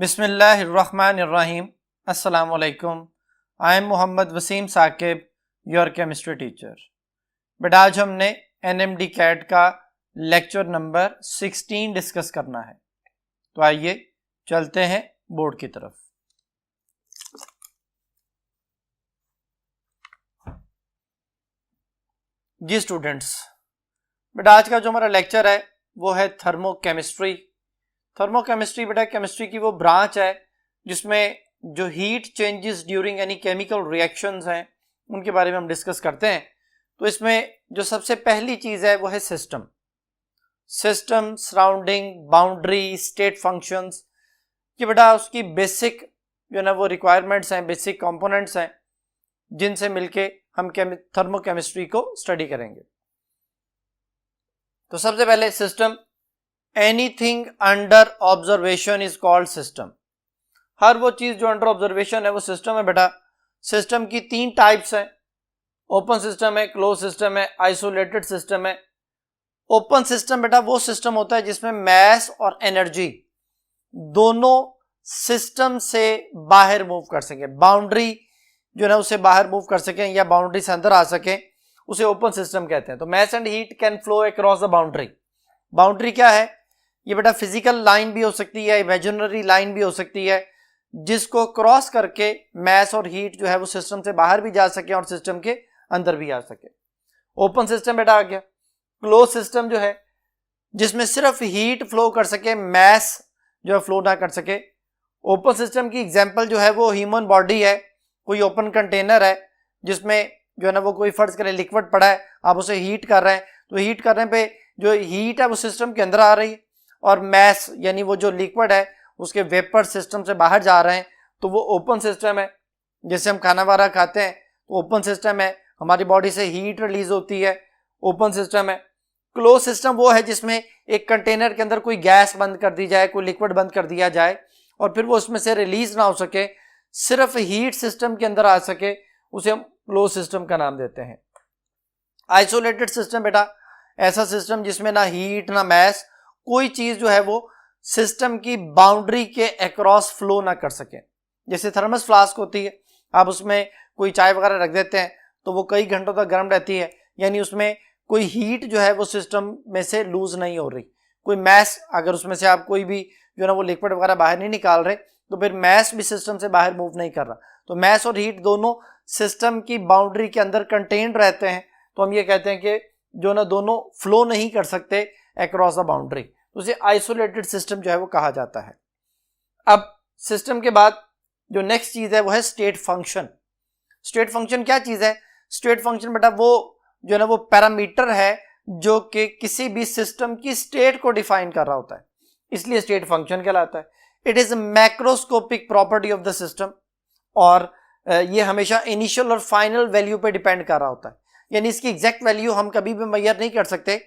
बिस्मिल्लाहिर्रहमानिर्रहीम। अस्सलाम वालेकुम। I am Mohammad Wasim Saqib, your chemistry teacher. बेटा आज हमने एनएमडी कैट का लेक्चर नंबर 16 डिस्कस करना है। तो आइए चलते हैं बोर्ड की तरफ। जी स्टूडेंट्स, बेटा आज का जो हमारा लेक्चर है वो है थर्मोकेमिस्ट्री। थर्मोकेमिस्ट्री बेटा केमिस्ट्री की वो ब्रांच है जिसमें जो heat changes during any chemical reactions हैं उनके बारे में हम डिस्कस करते हैं। तो इसमें जो सबसे पहली चीज़ है वो है system surrounding boundary state functions कि बेटा उसकी बेसिक जो ना वो रिक्वायरमेंट्स हैं, बेसिक कंपोनेंट्स हैं जिनसे मिलके हम थर्मोकेमिस्ट्री को स्टडी करेंगे। तो सबसे पहले system, anything under observation is called system. हर वो चीज जो अंडर ऑब्जर्वेशन है वो सिस्टम है बेटा। सिस्टम की तीन टाइप्स हैं, ओपन सिस्टम है, क्लोज सिस्टम है, आइसोलेटेड सिस्टम है। ओपन सिस्टम बेटा वो सिस्टम होता है जिसमें मैस और एनर्जी दोनों सिस्टम से बाहर मूव कर सकें, बाउंड्री जो है उसे बाहर मूव कर सकें या बाउंड्री से अंदर आ सकें, उसे ओपन सिस्टम कहते हैं। तो mass and heat can flow across the boundary. Boundary क्या है? ये बेटा फिजिकल लाइन भी हो सकती है, इमेजिनरी लाइन भी हो सकती है, जिसको क्रॉस करके मैस और हीट जो है वो सिस्टम से बाहर भी जा सके और सिस्टम के अंदर भी आ सके। ओपन सिस्टम बेटा आ गया। क्लोज सिस्टम जो है जिसमें सिर्फ हीट फ्लो कर सके, मैस जो है फ्लो ना कर सके। ओपन सिस्टम की एग्जांपल जो है वो ह्यूमन बॉडी है, कोई ओपन कंटेनर है जिसमें जो है ना वो कोई फर्ज करें लिक्विड पड़ा है, आप उसे हीट कर रहे हैं, तो हीट करने पे जो हीट है वो सिस्टम के अंदर आ रही है और मैस यानी वो जो लिक्विड है उसके वेपर सिस्टम से बाहर जा रहे हैं, तो वो ओपन सिस्टम है। जैसे हम खाना वाना खाते हैं तो ओपन सिस्टम है, हमारी बॉडी से हीट रिलीज होती है, ओपन सिस्टम है। क्लोज सिस्टम वो है जिसमें एक कंटेनर के अंदर कोई गैस बंद कर दी जाए, कोई लिक्विड बंद कर दिया जाए और फिर वो उसमें से रिलीज ना हो सके, सिर्फ हीट सिस्टम के अंदर आ सके, उसे हम क्लोज सिस्टम का नाम देते हैं। आइसोलेटेड सिस्टम बेटा ऐसा सिस्टम जिसमें ना हीट ना मैस, कोई चीज जो है वो सिस्टम की बाउंड्री के अक्रॉस फ्लो ना कर सके। जैसे थर्मस फ्लास्क होती है, आप उसमें कोई चाय वगैरह रख देते हैं तो वो कई घंटों तक गर्म रहती है, यानी उसमें कोई हीट जो है वो सिस्टम में से लूज नहीं हो रही। कोई मैस, अगर उसमें से आप कोई भी जो ना वो लिक्विड वगैरह बाहर नहीं निकाल रहे तो फिर मैस भी सिस्टम से बाहर मूव नहीं कर रहा। तो मैस और हीट दोनों सिस्टम की बाउंड्री के अंदर कंटेन्ड रहते हैं, तो हम ये कहते हैं कि जो ना दोनों फ्लो नहीं कर सकते अक्रॉस द बाउंड्री, उसे आइसोलेटेड सिस्टम जो है वो कहा जाता है। अब सिस्टम के बाद जो नेक्स्ट चीज है वो है स्टेट फंक्शन। स्टेट फंक्शन क्या चीज है? स्टेट फंक्शन बेटा वो जो है ना वो पैरामीटर है जो कि किसी भी सिस्टम की स्टेट को डिफाइन कर रहा होता है, इसलिए स्टेट फंक्शन कहलाता है। It is macroscopic property of the system और ये हमेशा इनिशियल और फाइनल वैल्यू पे डिपेंड कर रहा होता है, यानी इसकी एग्जैक्ट वैल्यू हम कभी भी मेजर नहीं कर सकते,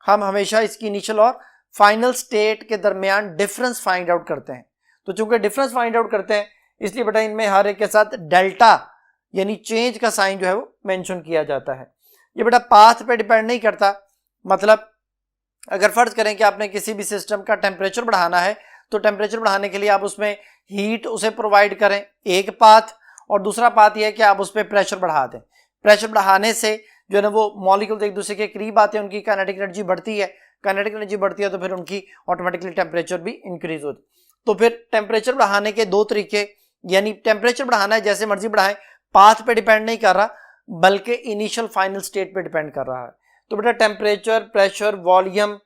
हम हमेशा इसकी इनिशियल और फाइनल स्टेट के दरमियान डिफरेंस फाइंड आउट करते हैं। तो चूंकि डिफरेंस फाइंड आउट करते हैं इसलिए बेटा इनमें हर एक के साथ डेल्टा यानी चेंज का साइन जो है वो मेंशन किया जाता है। ये बेटा पाथ पे डिपेंड नहीं करता, मतलब अगर फर्ज करें कि आपने किसी भी सिस्टम का टेम्परेचर बढ़ाना है तो टेम्परेचर बढ़ाने के लिए आप उसमें हीट उसे प्रोवाइड करें, एक पाथ, और दूसरा पाथ यह है कि आप उस पर प्रेशर बढ़ा दें। प्रेशर बढ़ाने से जो है ना वो मॉलिक्यूल्स एक दूसरे के करीब आते हैं, उनकी काइनेटिक एनर्जी बढ़ती है, काइनेटिक एनर्जी बढ़ती है तो फिर उनकी ऑटोमेटिकली टेम्परेचर भी इंक्रीज होती है। तो फिर टेम्परेचर बढ़ाने के दो तरीके, यानी टेम्परेचर बढ़ाना है जैसे मर्जी बढ़ाएं, पाथ पे डिपेंड नहीं कर रहा बल्कि इनिशियल फाइनल स्टेट पे डिपेंड कर रहा है। तो बेटा temperature, pressure, volume,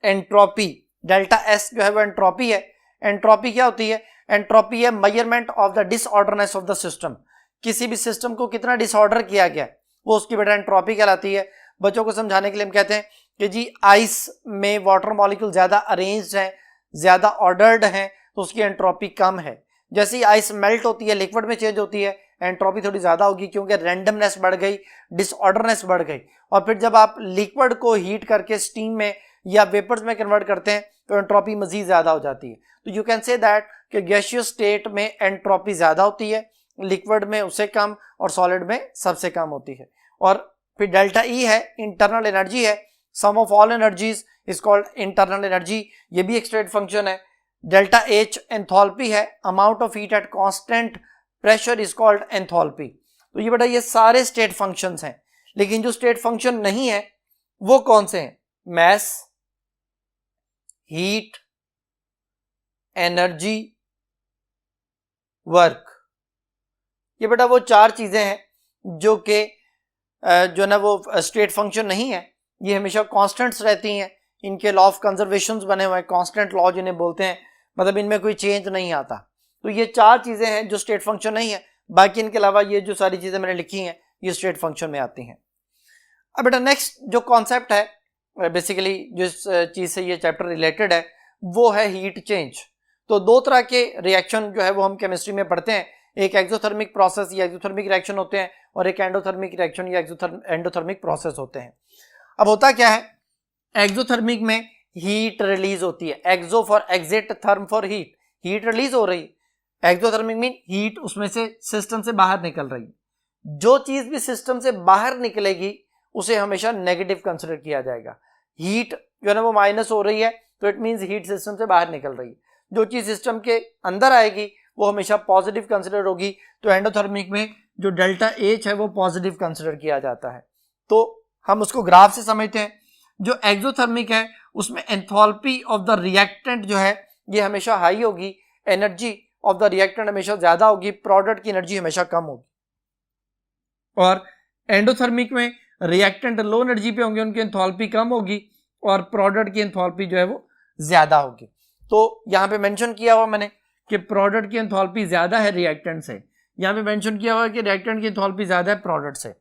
entropy, delta S जो है वो एंट्रोपी है। एंट्रोपी क्या होती है? एंट्रोपी है measurement of the disorderness of the system. किसी भी सिस्टम को कितना डिसऑर्डर किया गया वो उसकी बेटा एंट्रोपी कहलाती है। बच्चों को समझाने के लिए हम कहते हैं कि जी आइस में वाटर मॉलिक्यूल ज्यादा अरेंज्ड हैं, ज्यादा ऑर्डर्ड हैं, तो उसकी एंट्रोपी कम है। जैसे ही आइस मेल्ट होती है, लिक्विड में चेंज होती है, एंट्रोपी थोड़ी ज्यादा होगी क्योंकि रैंडमनेस बढ़ गई, डिसऑर्डरनेस बढ़ गई। और फिर जब आप लिक्विड को हीट करके स्टीम में या वेपर्स में कन्वर्ट करते हैं तो एंट्रोपी मजीद ज्यादा हो जाती है। तो यू कैन से दैट कि गैसियस स्टेट में एंट्रोपी ज्यादा होती है, लिक्विड में उससे कम और सॉलिड में सबसे कम होती है। और फिर डेल्टा ई है, इंटरनल एनर्जी है, sum of all energies is called internal energy, ये भी एक स्टेट फंक्शन है। डेल्टा एच एंथैल्पी है, amount of heat at constant pressure is called enthalpy. तो ये बेटा ये सारे स्टेट फंक्शंस हैं, लेकिन जो स्टेट फंक्शन नहीं है वो कौन से हैं? मास, हीट, एनर्जी, वर्क। ये बेटा वो चार चीजें हैं जो कि जो ना वो स्टेट फंक्शन नहीं है, ये हमेशा कांस्टेंट्स रहती हैं। इनके लॉ ऑफ कंजर्वेशंस बने हुए हैं, कांस्टेंट लॉ जिन्हें बोलते हैं, मतलब इनमें कोई चेंज नहीं आता। तो ये चार चीजें हैं जो स्टेट फंक्शन नहीं है, बाकी इनके अलावा ये जो सारी चीजें मैंने लिखी हैं ये स्टेट फंक्शन में आती हैं। अब बेटा नेक्स्ट जो कॉन्सेप्ट है बेसिकली जिस चीज से ये चैप्टर रिलेटेड है वो है हीट चेंज। तो दो तरह के रिएक्शन जो है वो हम केमिस्ट्री में पढ़ते हैं, एक एक्सोथर्मिक प्रोसेस या एक्सोथर्मिक रिएक्शन होते हैं और एक एंडोथर्मिक रिएक्शन या एंडोथर्मिक प्रोसेस होते हैं। अब होता क्या है, एक्सोथर्मिक में हीट रिलीज होती है, exo for exit, thermo for heat, heat release हो रही। एक्सोथर्मिक मीन हीट उसमें से सिस्टम से बाहर निकल रही। जो चीज भी सिस्टम से बाहर निकलेगी उसे हमेशा नेगेटिव कंसिडर किया जाएगा। हीट जो है ना वो माइनस हो रही है तो इट मींस हीट सिस्टम से बाहर निकल रही है। जो चीज सिस्टम के अंदर आएगी वो हमेशा पॉजिटिव कंसिडर होगी। तो एंडोथर्मिक में जो डेल्टा एच है वो पॉजिटिव कंसिडर किया जाता है। तो हम उसको ग्राफ से समझते हैं। जो एक्सोथर्मिक है उसमें एंथैल्पी ऑफ द रिएक्टेंट जो है ये हमेशा हाई होगी, एनर्जी ऑफ द रिएक्टेंट हमेशा ज्यादा होगी, प्रोडक्ट की एनर्जी हमेशा कम होगी। और एंडोथर्मिक में रिएक्टेंट लो एनर्जी पे होंगे, उनकी एंथैल्पी कम होगी और प्रोडक्ट की एंथैल्पी जो है वो ज्यादा होगी। तो यहां पे मेंशन किया हुआ मैंने कि प्रोडक्ट की एंथैल्पी ज्यादा है रिएक्टेंट से, यहां पे मेंशन किया हुआ है कि रिएक्टेंट की एंथैल्पी ज्यादा है प्रोडक्ट से।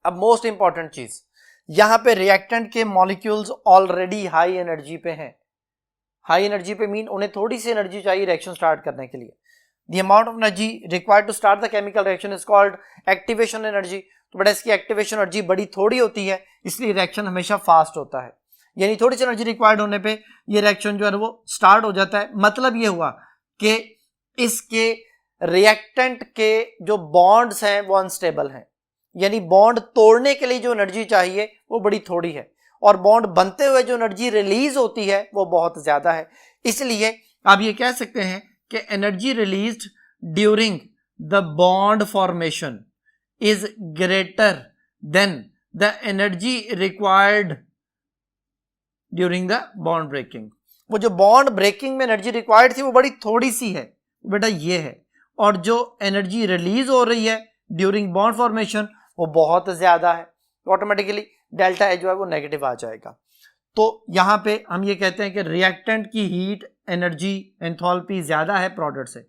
अब मोस्ट इंपॉर्टेंट चीज, यहां पे रिएक्टेंट के मॉलिक्यूल्स ऑलरेडी हाई एनर्जी पे हैं। हाई एनर्जी पे मीन उन्हें थोड़ी सी एनर्जी चाहिए रिएक्शन स्टार्ट करने के लिए। The amount of energy required to start the chemical reaction is called activation energy. तो बेटा इसकी एक्टिवेशन एनर्जी बड़ी थोड़ी होती है, इसलिए रिएक्शन हमेशा फास्ट होता है। यानी थोड़ी सी एनर्जी रिक्वायर्ड होने पे ये रिएक्शन जो है वो स्टार्ट हो जाता है। मतलब ये हुआ कि इसके रिएक्टेंट के जो बॉन्ड्स हैं वो अनस्टेबल हैं, यानी बॉन्ड तोड़ने के लिए जो एनर्जी चाहिए वो बड़ी थोड़ी है और बॉन्ड बनते हुए जो एनर्जी रिलीज होती है वो बहुत ज्यादा है। इसलिए आप ये कह सकते हैं कि energy released during the bond formation is greater than the energy required during the bond breaking। वो जो बॉन्ड ब्रेकिंग में एनर्जी रिक्वायर्ड थी वो बड़ी थोड़ी सी है बेटा ये है, और जो एनर्जी रिलीज हो रही है ड्यूरिंग बॉन्ड फॉर्मेशन वो बहुत ज्यादा है। तो ऑटोमेटिकली डेल्टा एच जो है वो नेगेटिव आ जाएगा। तो यहां पे हम ये कहते हैं कि रिएक्टेंट की हीट एनर्जी एंथैल्पी ज्यादा है प्रोडक्ट से।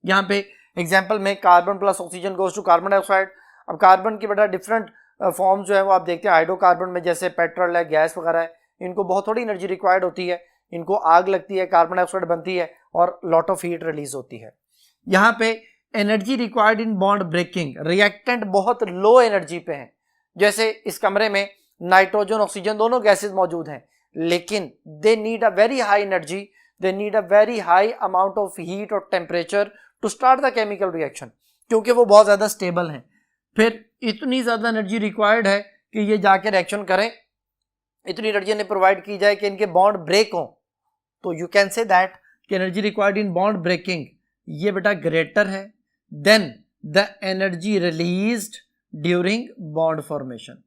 यहाँ पे एग्जांपल में carbon plus oxygen goes to carbon dioxide. अब कार्बन की बेटा डिफरेंट फॉर्म जो है वो आप देखते हैं हाइड्रोकार्बन में, जैसे पेट्रोल है, गैस वगैरह है, इनको बहुत थोड़ी एनर्जी रिक्वायर्ड होती है, इनको आग लगती है, कार्बन डाइऑक्साइड बनती है और लॉट ऑफ हीट रिलीज होती है। यहाँ पे energy required in bond breaking, reactant बहुत लो एनर्जी पे है। जैसे इस कमरे में नाइट्रोजन ऑक्सीजन दोनों गैसेज मौजूद हैं, लेकिन they need a very high energy, they need a very high amount of heat और temperature to start the chemical reaction, क्योंकि वो बहुत ज्यादा स्टेबल हैं। फिर इतनी ज्यादा एनर्जी रिक्वायर्ड है कि ये जाके रिएक्शन करें, इतनी एनर्जी इन्हें प्रोवाइड की जाए कि इनके बॉन्ड ब्रेक हों। तो यू कैन से दैट कि energy required in bond breaking ये बेटा ग्रेटर है than the energy released during bond formation.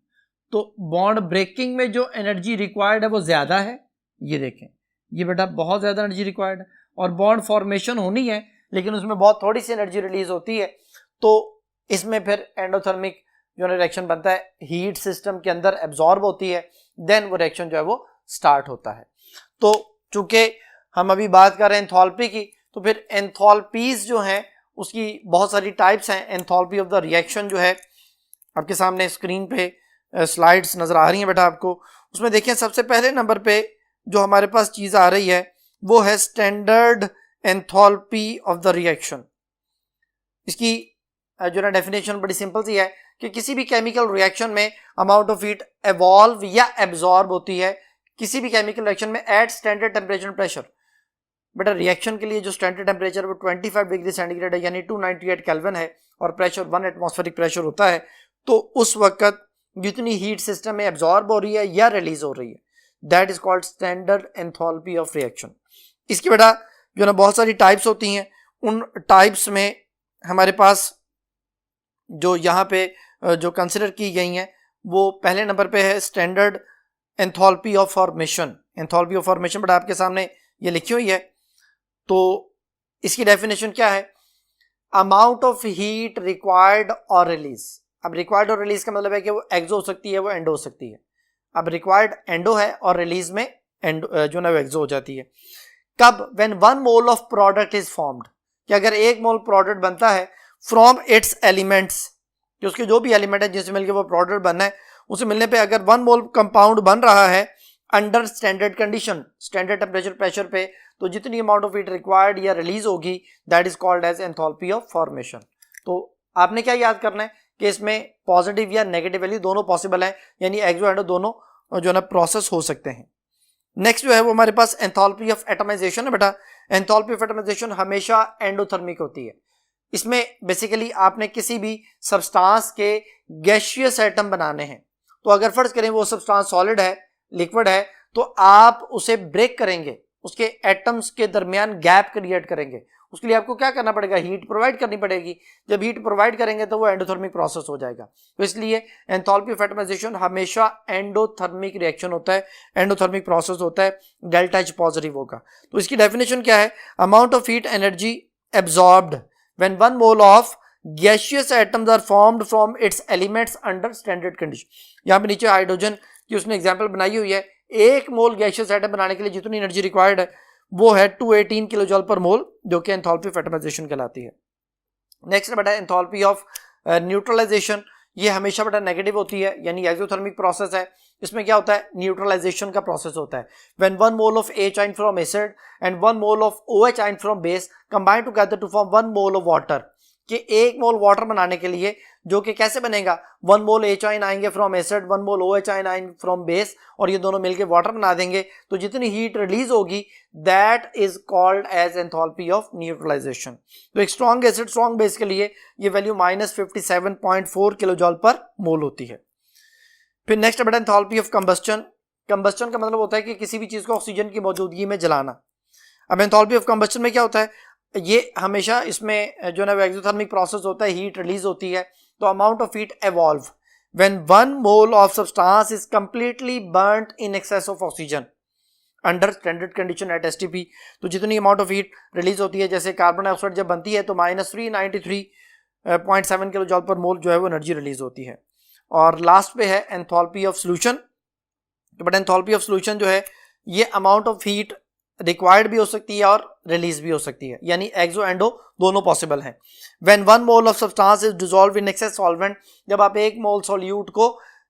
तो बॉन्ड ब्रेकिंग में जो एनर्जी रिक्वायर्ड है वो ज्यादा है, ये देखें ये बेटा बहुत ज्यादा एनर्जी रिक्वायर्ड है, और बॉन्ड फॉर्मेशन होनी है लेकिन उसमें बहुत थोड़ी सी एनर्जी रिलीज होती है। तो इसमें फिर एंडोथर्मिक जो रिएक्शन बनता है, हीट सिस्टम के अंदर एब्जॉर्ब होती है, देन वो रिएक्शन जो है वो स्टार्ट होता है। तो चूंकि हम अभी बात कर रहे हैं एंथैल्पी की, तो फिर एंथैल्पीज जो हैं उसकी बहुत सारी टाइप्स हैं। एंथैल्पी ऑफ द रिएक्शन जो है आपके सामने स्क्रीन पे स्लाइड्स नजर आ रही हैं बेटा आपको, उसमें देखिए सबसे पहले नंबर पे जो हमारे पास चीज आ रही है वो है standard enthalpy of the reaction. इसकी जो ना डेफिनेशन बड़ी सिंपल सी है कि किसी भी केमिकल रिएक्शन में अमाउंट ऑफ हीट एवॉल्व या एब्जॉर्ब होती है किसी भी केमिकल रिएक्शन में एट स्टैंडर्ड टेम्परेचर प्रेशर। बेटा रिएक्शन के लिए जो स्टैंडर्ड टेम्परेचर वो 25 डिग्री सेंटीग्रेड है, यानी 298 केल्विन है, और प्रेशर 1 एटमॉस्फेरिक प्रेशर होता है। तो उस वक्त जितनी हीट सिस्टम में एब्जॉर्ब हो रही है या रिलीज हो रही है, that is called standard enthalpy of reaction. इसकी बेटा जो ना बहुत सारी टाइप्स होती हैं, उन टाइप्स में हमारे पास जो यहाँ पे जो कंसिडर की गई हैं वो पहले नंबर पे है standard enthalpy of formation. Enthalpy of formation बेटा आपके सामने ये लिखी हुई है। तो इसकी डेफिनेशन क्या है? अमाउंट ऑफ हीट रिक्वायर्ड और रिलीज। अब रिक्वायर्ड और रिलीज का मतलब है कि वो एक्सो हो सकती है, वो एंडो हो सकती है। अब रिक्वायर्ड एंडो है और रिलीज में एंडो जो ना वो एक्सो हो जाती है। कब? When 1 mole of product is formed, कि अगर 1 मोल प्रोडक्ट बनता है फ्रॉम इट्स एलिमेंट्स, कि उसके जो भी एलिमेंट है जिससे मिलकर वो प्रोडक्ट बनना है, उसे मिलने पे अगर 1 मोल कंपाउंड बन रहा है under standard condition, standard temperature pressure पे, तो जितनी अमाउंट ऑफ हीट रिक्वायर्ड या रिलीज होगी that is called as enthalpy of formation. तो आपने क्या याद करना है कि इसमें पॉजिटिव या नेगेटिव वैल्यू दोनों पॉसिबल है, यानी एक्सो एंडो दोनों जो है ना प्रोसेस हो सकते हैं। नेक्स्ट जो है वो हमारे पास एंथैल्पी ऑफ एटमाइजेशन है बेटा। एंथैल्पी ऑफ एटमाइजेशन हमेशा एंडोथर्मिक होती है। इसमें बेसिकली आपने किसी भी सब्सटेंस के गैसियस एटम बनाने हैं, तो अगर फर्ज करें वो सब्सटेंस सॉलिड है, लिक्विड है, तो आप उसे ब्रेक करेंगे, उसके एटम्स के दरमियान गैप क्रिएट करेंगे। उसके लिए आपको क्या करना पड़ेगा? हीट प्रोवाइड करनी पड़ेगी। जब हीट प्रोवाइड करेंगे तो वो एंडोथर्मिक प्रोसेस हो जाएगा। तो इसलिए एंथैल्पी ऑफ एटमाइजेशन हमेशा एंडोथर्मिक रिएक्शन होता है, एंडोथर्मिक प्रोसेस होता है, डेल्टा एच पॉजिटिव होगा। तो इसकी डेफिनेशन क्या है? Amount of heat energy absorbed when 1 mole of gaseous atoms are formed from its elements under standard condition। यहाँ पे नीचे हाइड्रोजन की उसने एग्जांपल बनाई हुई है। 1 मोल गैसियस एटम बनाने के लिए जितनी एनर्जी रिक्वायर्ड है वो है 218 किलो जूल पर मोल, जो कि एंथैल्पी ऑफ एटमाइजेशन कहलाती है। नेक्स्ट बेटा एंथैल्पी ऑफ न्यूट्रलाइजेशन। ये हमेशा बेटा नेगेटिव होती है, यानी एक्सोथर्मिक प्रोसेस है। इसमें क्या होता है? न्यूट्रलाइजेशन का प्रोसेस होता है। When 1 mole of H ion from acid and 1 mole of OH ion from base combine together to form 1 mole of water, कि 1 मोल वाटर बनाने के लिए, जो कि कैसे बनेगा? 1 मोल H आयन आएंगे from acid, 1 mole OH ion आएंगे फ्रॉम बेस, और ये दोनों मिलकर वाटर बना देंगे। तो जितनी हीट रिलीज होगी that is called as enthalpy of neutralisation. तो एक स्ट्रॉन्ग एसिड स्ट्रॉन्ग बेस के लिए ये वैल्यू -57.4 किलो जूल पर मोल होती है। फिर नेक्स्ट बेटा एंथैल्पी ऑफ कंबस्टन। कंबस्टन का मतलब होता है कि किसी भी चीज को ऑक्सीजन की मौजूदगी में जलाना। अब एंथैल्पी ऑफ कंबस्टन में क्या होता है? ये हमेशा इसमें जो है ना एक्सोथर्मिक प्रोसेस होता है, हीट रिलीज होती है। तो amount of heat evolve when 1 mole of substance is completely burned in excess of oxygen under standard condition at STP. तो जितनी अमाउंट ऑफ हीट रिलीज होती है, जैसे कार्बन डाइऑक्साइड जब बनती है तो -393.7 किलो जूल पर मोल जो है वो एनर्जी रिलीज होती है। और लास्ट पे है एंथैल्पी ऑफ सॉल्यूशन। तो बट एंथैल्पी ऑफ सॉल्यूशन जो है ये अमाउंट ऑफ हीट रिक्वायर्ड भी हो सकती है और रिलीज भी हो सकती है, यानी एक्सो एंडो दोनों पॉसिबल हैं। When 1 mole of substance is dissolve in excess solvent, जब आप 1 मोल सॉल्यूट को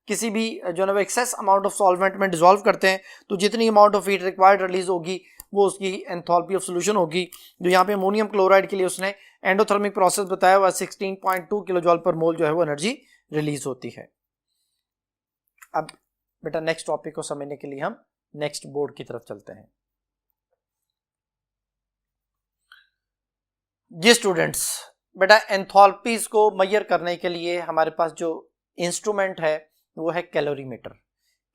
किसी भी जो है एक्सेस अमाउंट ऑफ सॉल्वेंट में डिसॉल्व करते हैं, तो जितनी amount of heat required release होगी वो उसकी एंथैल्पी ऑफ सॉल्यूशन होगी। जो यहाँ पे अमोनियम क्लोराइड के लिए उसने एंडोथर्मिक प्रोसेस बताया हुआ 16.2 किलो जूल पर मोल जो है वो एनर्जी रिलीज होती है। अब बेटा नेक्स्ट टॉपिक को समझने के लिए हम नेक्स्ट बोर्ड की तरफ चलते हैं। जी स्टूडेंट्स, बेटा एंथैल्पीज को मेजर करने के लिए हमारे पास जो इंस्ट्रूमेंट है वो है कैलोरीमीटर।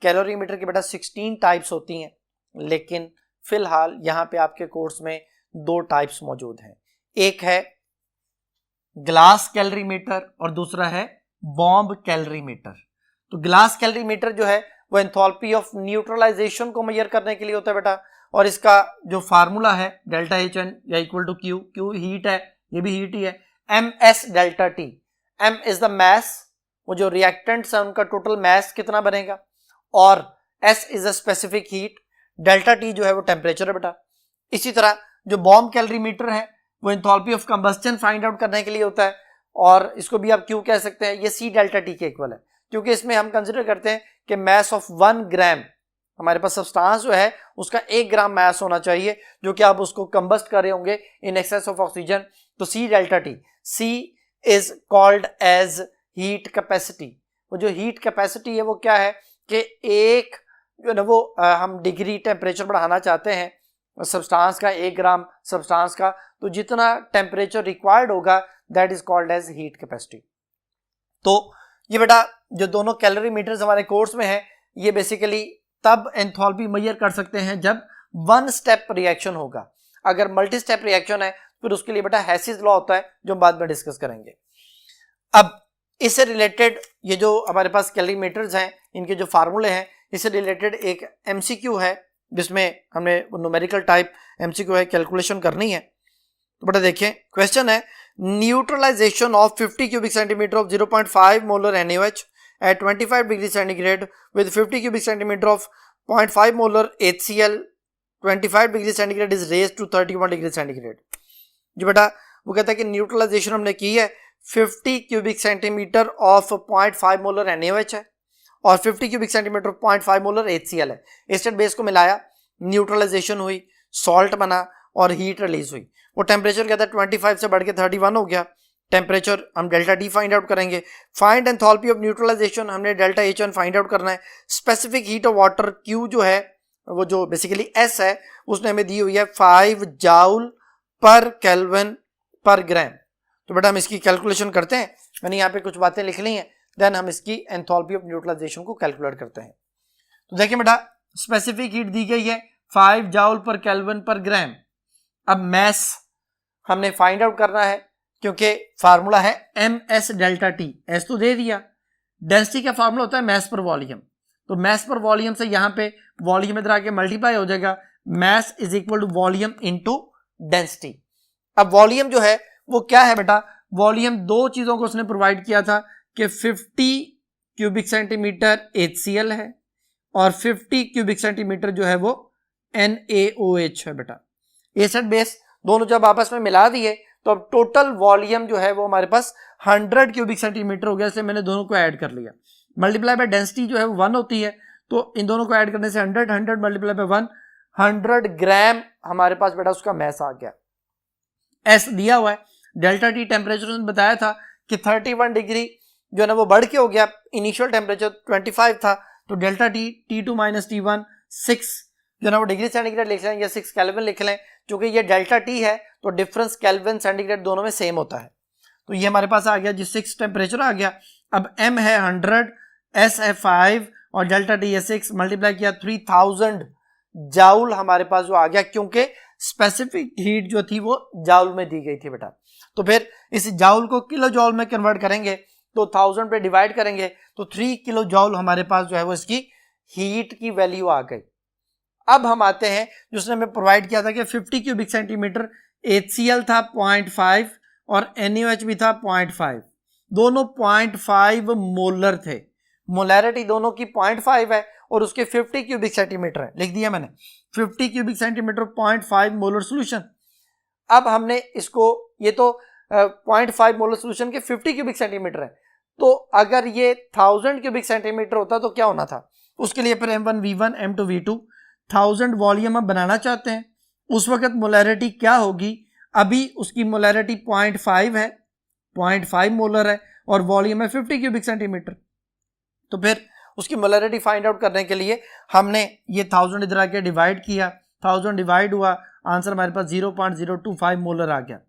कैलोरीमीटर की बेटा 16 टाइप्स होती हैं, लेकिन फिलहाल यहाँ पे आपके कोर्स में 2 टाइप्स मौजूद हैं। एक है ग्लास कैलोरीमीटर और दूसरा है बॉम्ब कैलोरीमीटर। तो ग्लास कैलोरीमीटर जो है वो एंथैल्पी ऑफ न्यूट्रलाइजेशन को मेजर करने के लिए होता है बेटा, और इसका जो फार्मूला है डेल्टा एच एन या equal to Q, Q heat है, ये भी हीट ही है, M S delta T. M is the mass, वो जो रिएक्टेंट्स है उनका टोटल मैस कितना बनेगा, और S is a specific heat, delta T जो है वो टेम्परेचर है बेटा। इसी तरह जो बॉम्ब कैलोरीमीटर है वो enthalpy of combustion find out करने के लिए होता है, और इसको भी आप क्यू कह सकते हैं। ये सी डेल्टा टी के इक्वल है, क्योंकि इसमें हम कंसिडर करते हैं कि मैस ऑफ 1 ग्राम, हमारे पास सब्सटेंस जो है उसका 1 ग्राम मैस होना चाहिए, जो कि आप उसको कंबस्ट कर रहे होंगे इन एक्सेस ऑफ ऑक्सीजन। तो C delta T, C is called as heat capacity. वो जो हीट कैपेसिटी है वो क्या है कि एक जो है वो हम डिग्री टेम्परेचर बढ़ाना चाहते हैं सब्सटेंस का, 1 ग्राम सब्सटेंस का, तो जितना टेम्परेचर रिक्वायर्ड होगा that is called as heat capacity. तो ये बेटा जो दोनों कैलोरीमीटर्स हमारे कोर्स में है, ये बेसिकली तब एंथैल्पी मेजर कर सकते हैं जब वन स्टेप रिएक्शन होगा। अगर मल्टी स्टेप रिएक्शन है फिर उसके लिए बेटा हेसिस लॉ होता है जो बाद में डिस्कस करेंगे। अब इससे रिलेटेड ये जो हमारे पास कैलरीमीटर्स हैं इनके जो फार्मूले हैं इससे रिलेटेड एक एमसीक्यू है जिसमें हमने न्यूमेरिकल टाइप एमसीक्यू है, कैलकुलेशन करनी है। तो बेटा देखिए क्वेश्चन है neutralisation of 50 cubic centimetre of 0.5 molar NaOH at 25 degree centigrade with 50 cubic centimetre of 0.5 molar HCl 25 degree centigrade is raised to 31 degree centigrade. जो बेटा वो कहता है कि न्यूट्रलाइजेशन हमने की है 50 cubic centimetre of 0.5 molar NaOH है और 50 cubic centimetre of 0.5 molar HCl है। एसिड बेस को मिलाया, न्यूट्रलाइजेशन हुई, सॉल्ट बना और हीट रिलीज हुई। वो टेम्परेचर कहता है 25 से बढ़ के 31 हो गया। टेम्परेचर हम डेल्टा टी फाइंड आउट करेंगे। फाइंड एंथैल्पी ऑफ न्यूट्रलाइजेशन हमने डेल्टा H1 फाइंड आउट करना है। Specific heat of water Q जो है वो जो बेसिकली S है उसने हमें दी हुई है 5 जूल पर केल्विन पर ग्राम। तो बेटा हम इसकी कैलकुलेशन करते हैं। मैंने यहाँ पे कुछ बातें लिख ली हैं, देन हम इसकी एंथैल्पी ऑफ न्यूट्रलाइजेशन को कैलकुलेट करते हैं। तो देखिए बेटा स्पेसिफिक हीट दी गई है 5 जूल पर केल्विन पर ग्राम। अब मैस हमने फाइंड आउट करना है क्योंकि फार्मूला है MS डेल्टा टी। एस तो दे दिया, डेंसिटी का फार्मूला होता है मैस पर वॉल्यूम। तो मैस पर वॉल्यूम से यहाँ पे वॉल्यूम इधर आके मल्टीप्लाई हो जाएगा, mass is equal to volume into density. अब वॉल्यूम जो है वो क्या है बेटा, वॉल्यूम दो चीजों को उसने प्रोवाइड किया था कि 50 क्यूबिक सेंटीमीटर HCl है और 50 क्यूबिक सेंटीमीटर जो है वो NaOH है। बेटा एसिड बेस दोनों जब आपस में मिला दिए तो अब टोटल वॉल्यूम जो है वो हमारे पास 100 क्यूबिक सेंटीमीटर हो गया, इसलिए मैंने दोनों को ऐड कर लिया। मल्टीप्लाई बाय डेंसिटी जो है वो 1 होती है, तो इन दोनों को ऐड करने से 100 मल्टीप्लाई बाय 1 100 ग्राम हमारे पास बेटा उसका मैस आ गया। एस दिया हुआ है, डेल्टा टी टेम्परेचर बताया था कि 31 डिग्री जो है ना वो बढ़ के हो गया। इनिशियल टेम्परेचर 25 था तो delta T T2 minus T1 6 जो ना वो डिग्री सेंटीग्रेड लिख लें या 6 केल्विन लिख लें। क्योंकि ये डेल्टा टी है तो डिफरेंस केल्विन सेंटीग्रेड दोनों में सेम होता है। तो ये हमारे पास आ गया जी 6 टेम्परेचर आ गया। अब M है 100, S है 5 और डेल्टा टी है 6, मल्टीप्लाई किया 3000 जूल हमारे पास जो आ गया, क्योंकि स्पेसिफिक हीट जो थी वो जूल में दी गई थी बेटा। तो फिर इस जूल को किलो जूल में कन्वर्ट करेंगे तो 1000 पे डिवाइड करेंगे तो 3 किलो जूल हमारे पास जो है वो इसकी हीट की वैल्यू आ गई। अब हम आते हैं जिसने हमें प्रोवाइड किया था कि 50 क्यूबिक सेंटीमीटर HCl था 0.5 और NaOH भी था 0.5, दोनों 0.5 मोलर थे। मोलैरिटी दोनों की 0.5 है और उसके 50 क्यूबिक सेंटीमीटर है, लिख दिया मैंने 50 क्यूबिक सेंटीमीटर 0.5 मोलर सोल्यूशन। अब हमने इसको, ये तो 0.5 मोलर सोल्यूशन के 50 क्यूबिक सेंटीमीटर है, तो अगर ये 1000 क्यूबिक सेंटीमीटर होता तो क्या होना था। उसके लिए फिर M1 V1 M2 V2 1000 volume हम बनाना चाहते हैं। उस वक्त मोलैरिटी क्या होगी, अभी उसकी मोलैरिटी 0.5 है, 0.5 मोलर है और वॉल्यूम है 50 क्यूबिक सेंटीमीटर। तो फिर उसकी मोलैरिटी फाइंड आउट करने के लिए हमने ये 1000 इधर आके डिवाइड किया, 1000 डिवाइड हुआ, आंसर हमारे पास 0.025 मोलर आ गया।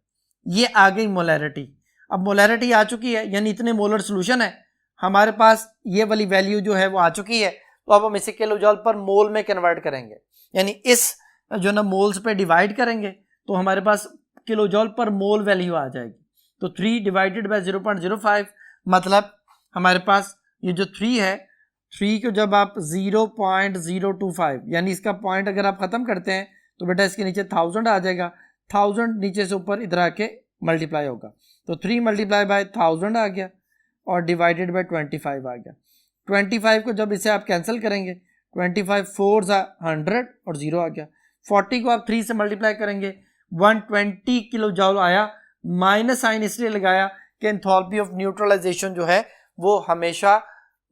ये आ गई मोलैरिटी। अब मोलैरिटी आ चुकी है यानी इतने मोलर सोल्यूशन है हमारे पास, ये वाली वैल्यू जो है वो आ चुकी है। तो अब हम इसे किलो जूल पर मोल में कन्वर्ट करेंगे, यानी इस जो ना मोल्स पे डिवाइड करेंगे तो हमारे पास किलो जूल पर मोल वैल्यू आ जाएगी। तो 3 डिवाइडेड बाय 0.05 मतलब हमारे पास ये जो 3 है, 3 को जब आप 0.025 यानी इसका पॉइंट अगर आप खत्म करते हैं तो बेटा इसके नीचे 1000 आ जाएगा, 1000 नीचे से ऊपर इधर आके मल्टीप्लाई होगा। तो 3 मल्टीप्लाई बाय 1000 आ गया और डिवाइडेड बाय 25 आ गया। 25 को जब इसे आप कैंसिल करेंगे 25 4 100 और 0 आ गया। 40 को आप 3 से मल्टीप्लाई करेंगे 120 किलो जूल आया। माइनस साइन इसलिए लगाया कि एंथैल्पी ऑफ न्यूट्रलाइजेशन जो है वो हमेशा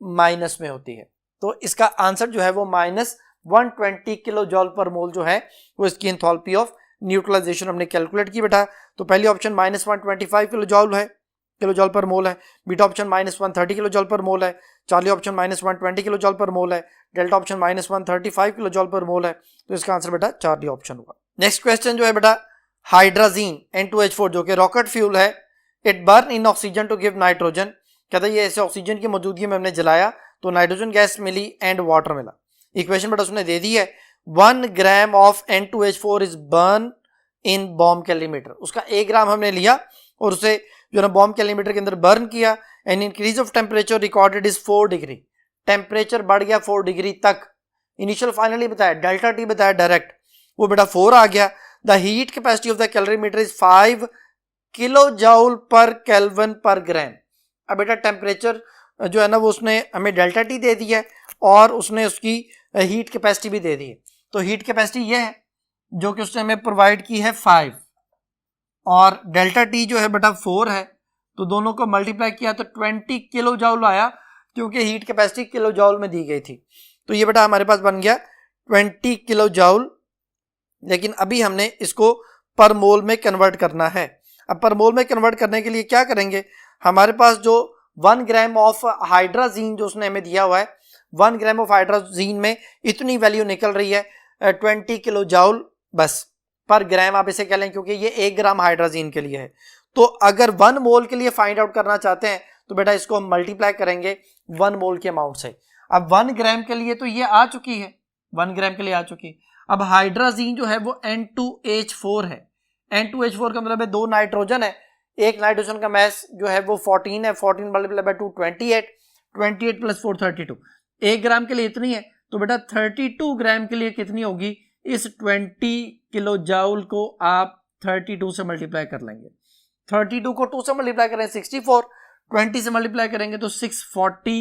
माइनस में होती है। तो इसका आंसर जो है वो -120 किलो जूल पर मोल जो है वो इसकी एंथैल्पी ऑफ न्यूट्रलाइजेशन हमने कैलकुलेट की बेटा। तो पहली ऑप्शन -125 किलो जूल है, किलो जूल पर मोल है। बीटा ऑप्शन -130 किलो जूल पर मोल है। चार्ली ऑप्शन -120 किलो जूल पर मोल है। डेल्टा ऑप्शन -135 किलो जूल पर मोल है। तो इसका आंसर बेटा चार्ली ऑप्शन हुआ। नेक्स्ट क्वेश्चन जो है बेटा, हाइड्राजीन N2H4 जो कि रॉकेट फ्यूल है, it burn in oxygen to give nitrogen. कहता है ये ऐसे ऑक्सीजन की मौजूदगी में हमने जलाया तो नाइट्रोजन गैस मिली एंड वाटर मिला। इक्वेशन बेटा उसने दे दी है, 1 gram of N2H4 is burn in bomb calorimeter. उसका 1 ग्राम हमने लिया और उसे जो ना बॉम्ब कैलोमीटर के अंदर बर्न किया। And increase of temperature recorded is 4 degree. Temperature बढ़ गया 4 डिग्री तक। इनिशियल फाइनली बताया, डेल्टा टी बताया डायरेक्ट, वो बेटा 4 आ गया। The heat capacity of the calorimeter is 5 kilo joule पर केल्विन पर ग्राम। अब बेटा टेम्परेचर जो है ना वो उसने हमें डेल्टा टी दे दिया है और उसने उसकी हीट कैपेसिटी भी दे दी है। तो हीट कैपेसिटी ये है जो कि उसने हमें प्रोवाइड की है 5 और डेल्टा टी जो है बेटा 4 है। तो दोनों को मल्टीप्लाई किया तो 20 किलो जाउल आया, क्योंकि हीट कैपेसिटी किलो जाउल में दी गई थी। तो ये बेटा हमारे पास बन गया 20 किलो जाउल। लेकिन अभी हमने इसको पर मोल में कन्वर्ट करना है। अब पर मोल में कन्वर्ट करने के लिए क्या करेंगे, हमारे पास जो 1 ग्राम ऑफ हाइड्राजीन जो उसने हमें दिया हुआ है, 1 ग्राम ऑफ हाइड्राजीन में इतनी वैल्यू निकल रही है 20 किलो जाउल बस पर ग्राम आप इसे कह लें, क्योंकि ये 1 ग्राम हाइड्राजीन के लिए है। तो अगर 1 मोल के लिए फाइंड आउट करना चाहते हैं तो बेटा इसको हम मल्टीप्लाई करेंगे 1 मोल के अमाउंट से। अब 1 ग्राम के लिए तो ये आ चुकी है, 1 ग्राम के लिए आ चुकी है। अब हाइड्राजीन जो है वो N2H4 है। N2H4 का मतलब है 2 नाइट्रोजन है, एक नाइट्रोजन का मास जो है वो 14 है, 14 मल्टीप्लाई बाय 2 28, 28 प्लस 4 32। 1 ग्राम के लिए इतनी है, तो बेटा 32 ग्राम के लिए कितनी होगी, इस 20 किलो जाउल को आप 32 से मल्टीप्लाई कर लेंगे। 32 को 2 से मल्टीप्लाई करें 64, 20 से मल्टीप्लाई करेंगे तो 640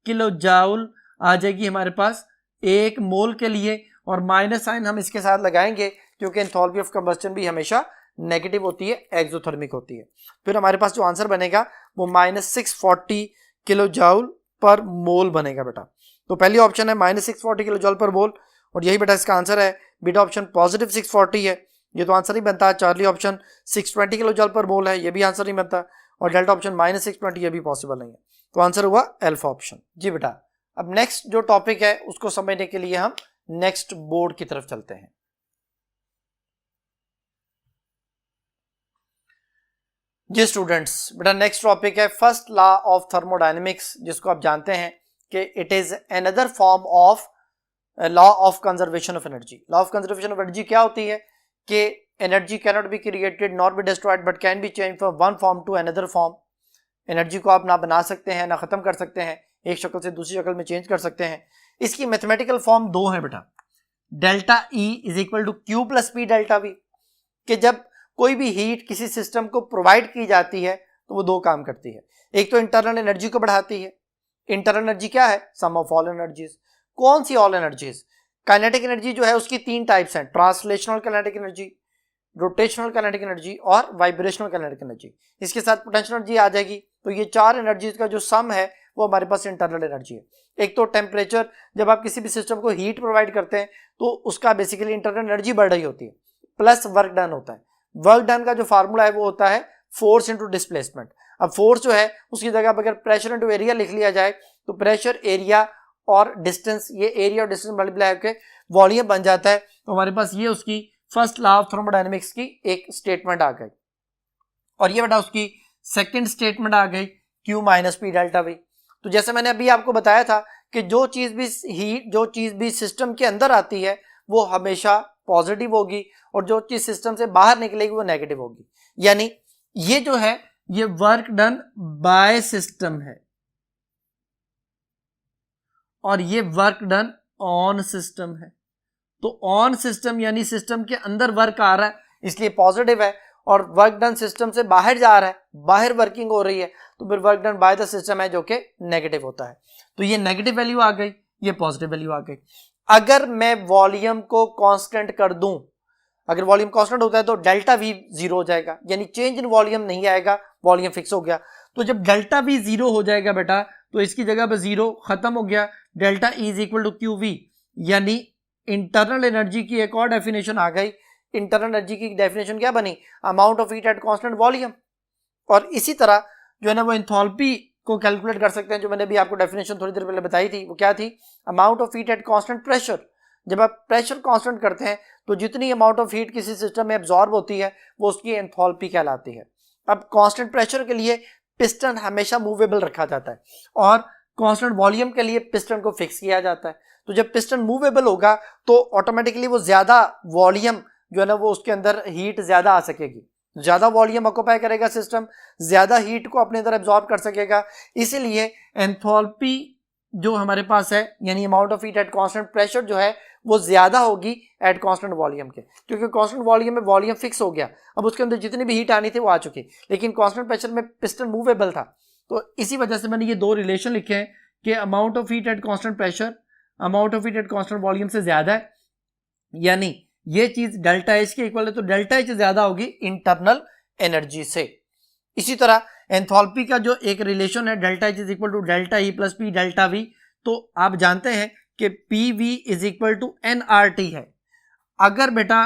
किलो जाउल आ जाएगी हमारे पास 1 मोल के लिए। और माइनस साइन हम इसके साथ लगाएंगे क्योंकि एंथैल्पी ऑफ कंबस्टन भी हमेशा नेगेटिव होती है, एक्सोथर्मिक होती है। फिर हमारे पास जो आंसर बनेगा वो -640 किलो जाउल पर मोल बनेगा बेटा। तो पहली ऑप्शन है -640 किलो जाउल पर मोल और यही बेटा इसका आंसर है। बीटा ऑप्शन पॉजिटिव 640 है, ये तो आंसर नहीं बनता। चार्ली ऑप्शन 620 किलो जाउल पर मोल है, ये भी आंसर नहीं बनता। और डेल्टा ऑप्शन -620 ये भी पॉसिबल नहीं है। तो आंसर हुआ अल्फा ऑप्शन। जी बेटा, अब नेक्स्ट जो टॉपिक है उसको समझने के लिए हम नेक्स्ट बोर्ड की तरफ चलते हैं। जी स्टूडेंट्स, बेटा नेक्स्ट टॉपिक है फर्स्ट लॉ ऑफ थर्मोडायनेमिक्स, जिसको आप जानते हैं कि it is another form of law of conservation of energy. Law of conservation of energy क्या होती है कि energy can not be created not be destroyed but can be change from one form to another form. Energy को आप ना बना सकते हैं ना खत्म कर सकते हैं, एक शक्ल से दूसरी शक्ल में चेंज कर सकते हैं। इसकी मैथमेटिकल फॉर्म 2 है बेटा, delta E is equal to Q plus P delta V, कि जब कोई भी हीट किसी सिस्टम को प्रोवाइड की जाती है तो वो 2 काम करती है। एक तो इंटरनल एनर्जी को बढ़ाती है। इंटरनल एनर्जी क्या है, सम ऑफ ऑल एनर्जीज। कौन see all energies? Kinetic energy जो है उसकी 3 टाइप्स हैं, translational kinetic energy, rotational kinetic energy और वाइब्रेशनल काइनेटिक एनर्जी। इसके साथ पोटेंशियल एनर्जी आ जाएगी। तो ये 4 एनर्जीज का जो सम है वो हमारे पास इंटरनल एनर्जी है। एक तो टेम्परेचर, जब आप किसी भी सिस्टम को हीट प्रोवाइड करते हैं तो उसका बेसिकली इंटरनल एनर्जी बढ़ रही होती है, प्लस वर्क डन होता है। वर्क डन का जो फार्मूला है वो होता है फोर्स इनटू डिस्प्लेसमेंट। अब फोर्स जो है उसकी जगह पर अगर प्रेशर इनटू एरिया लिख लिया जाए तो प्रेशर, एरिया और डिस्टेंस, ये एरिया और डिस्टेंस मल्टीप्लाई करके वॉल्यूम बन जाता है। तो हमारे पास ये उसकी फर्स्ट लॉ ऑफ थर्मोडायनेमिक्स की एक स्टेटमेंट आ गई। और ये बेटा उसकी सेकंड स्टेटमेंट आ गई, Q minus P delta V। तो जैसे मैंने अभी आपको बताया था कि जो चीज भी सिस्टम के अंदर आती है वो हमेशा पॉजिटिव होगी और जो चीज सिस्टम से बाहर निकलेगी वो नेगेटिव होगी। यानी ये जो है ये वर्क डन बाय सिस्टम है और ये वर्क डन ऑन सिस्टम है। तो ऑन सिस्टम यानी सिस्टम के अंदर वर्क आ रहा है इसलिए पॉजिटिव है, और वर्क डन सिस्टम से बाहर जा रहा है, बाहर वर्किंग हो रही है, तो फिर work done by the system है जो कि नेगेटिव होता है। तो ये नेगेटिव वैल्यू आ गई, ये पॉजिटिव वैल्यू आ गई। अगर मैं वॉल्यूम को कांस्टेंट कर दूं, अगर वॉल्यूम कांस्टेंट होता है तो डेल्टा V 0 हो जाएगा, यानी चेंज इन वॉल्यूम नहीं आएगा, वॉल्यूम फिक्स हो गया। तो जब डेल्टा V 0 हो जाएगा बेटा तो इसकी जगह पर 0 खत्म हो गया, delta E is equal to QV, यानी इंटरनल एनर्जी की एक और डेफिनेशन आ गई। इंटरनल एनर्जी की डेफिनेशन क्या बनी, amount of heat at constant volume. और इसी तरह जो है ना वो एंथैल्पी को कैलकुलेट कर सकते हैं, जो मैंने भी आपको डेफिनेशन थोड़ी देर पहले बताई थी, वो क्या थी, amount of heat at constant pressure. जब आप प्रेशर कांस्टेंट करते हैं तो जितनी अमाउंट ऑफ हीट किसी सिस्टम में एब्जॉर्ब होती है वो उसकी एंथैल्पी कहलाती है। अब कांस्टेंट प्रेशर के लिए पिस्टन हमेशा मूवेबल रखा जाता है और कांस्टेंट वॉल्यूम के लिए पिस्टन को फिक्स किया जाता है। तो जब पिस्टन मूवेबल होगा तो ऑटोमेटिकली वो ज्यादा वॉल्यूम जो है ना वो उसके अंदर हीट ज्यादा आ सकेगी, ज्यादा वॉल्यूम ऑक्यूपाई करेगा सिस्टम, ज्यादा हीट को अपने अंदर एब्जॉर्ब कर सकेगा। इसीलिए एंथैल्पी जो हमारे पास है यानी amount of heat at constant pressure जो है वो ज्यादा होगी एट कांस्टेंट वॉल्यूम के, क्योंकि कांस्टेंट वॉल्यूम में वॉल्यूम फिक्स हो गया, अब उसके अंदर जितनी भी हीट आनी थी वो आ चुकी, लेकिन कांस्टेंट प्रेशर में पिस्टन मूवेबल था। तो इसी वजह से मैंने ये दो रिलेशन लिखे हैं कि amount of heat at constant pressure amount of heat at constant volume से ज्यादा है, यानी ये चीज डेल्टा एच के इक्वल है, तो डेल्टा एच ज्यादा होगी इंटरनल एनर्जी से। इसी तरह एंथैल्पी का जो एक रिलेशन है delta H is equal to delta E plus P delta V, तो आप जानते हैं कि P V is equal to N R T है। अगर बेटा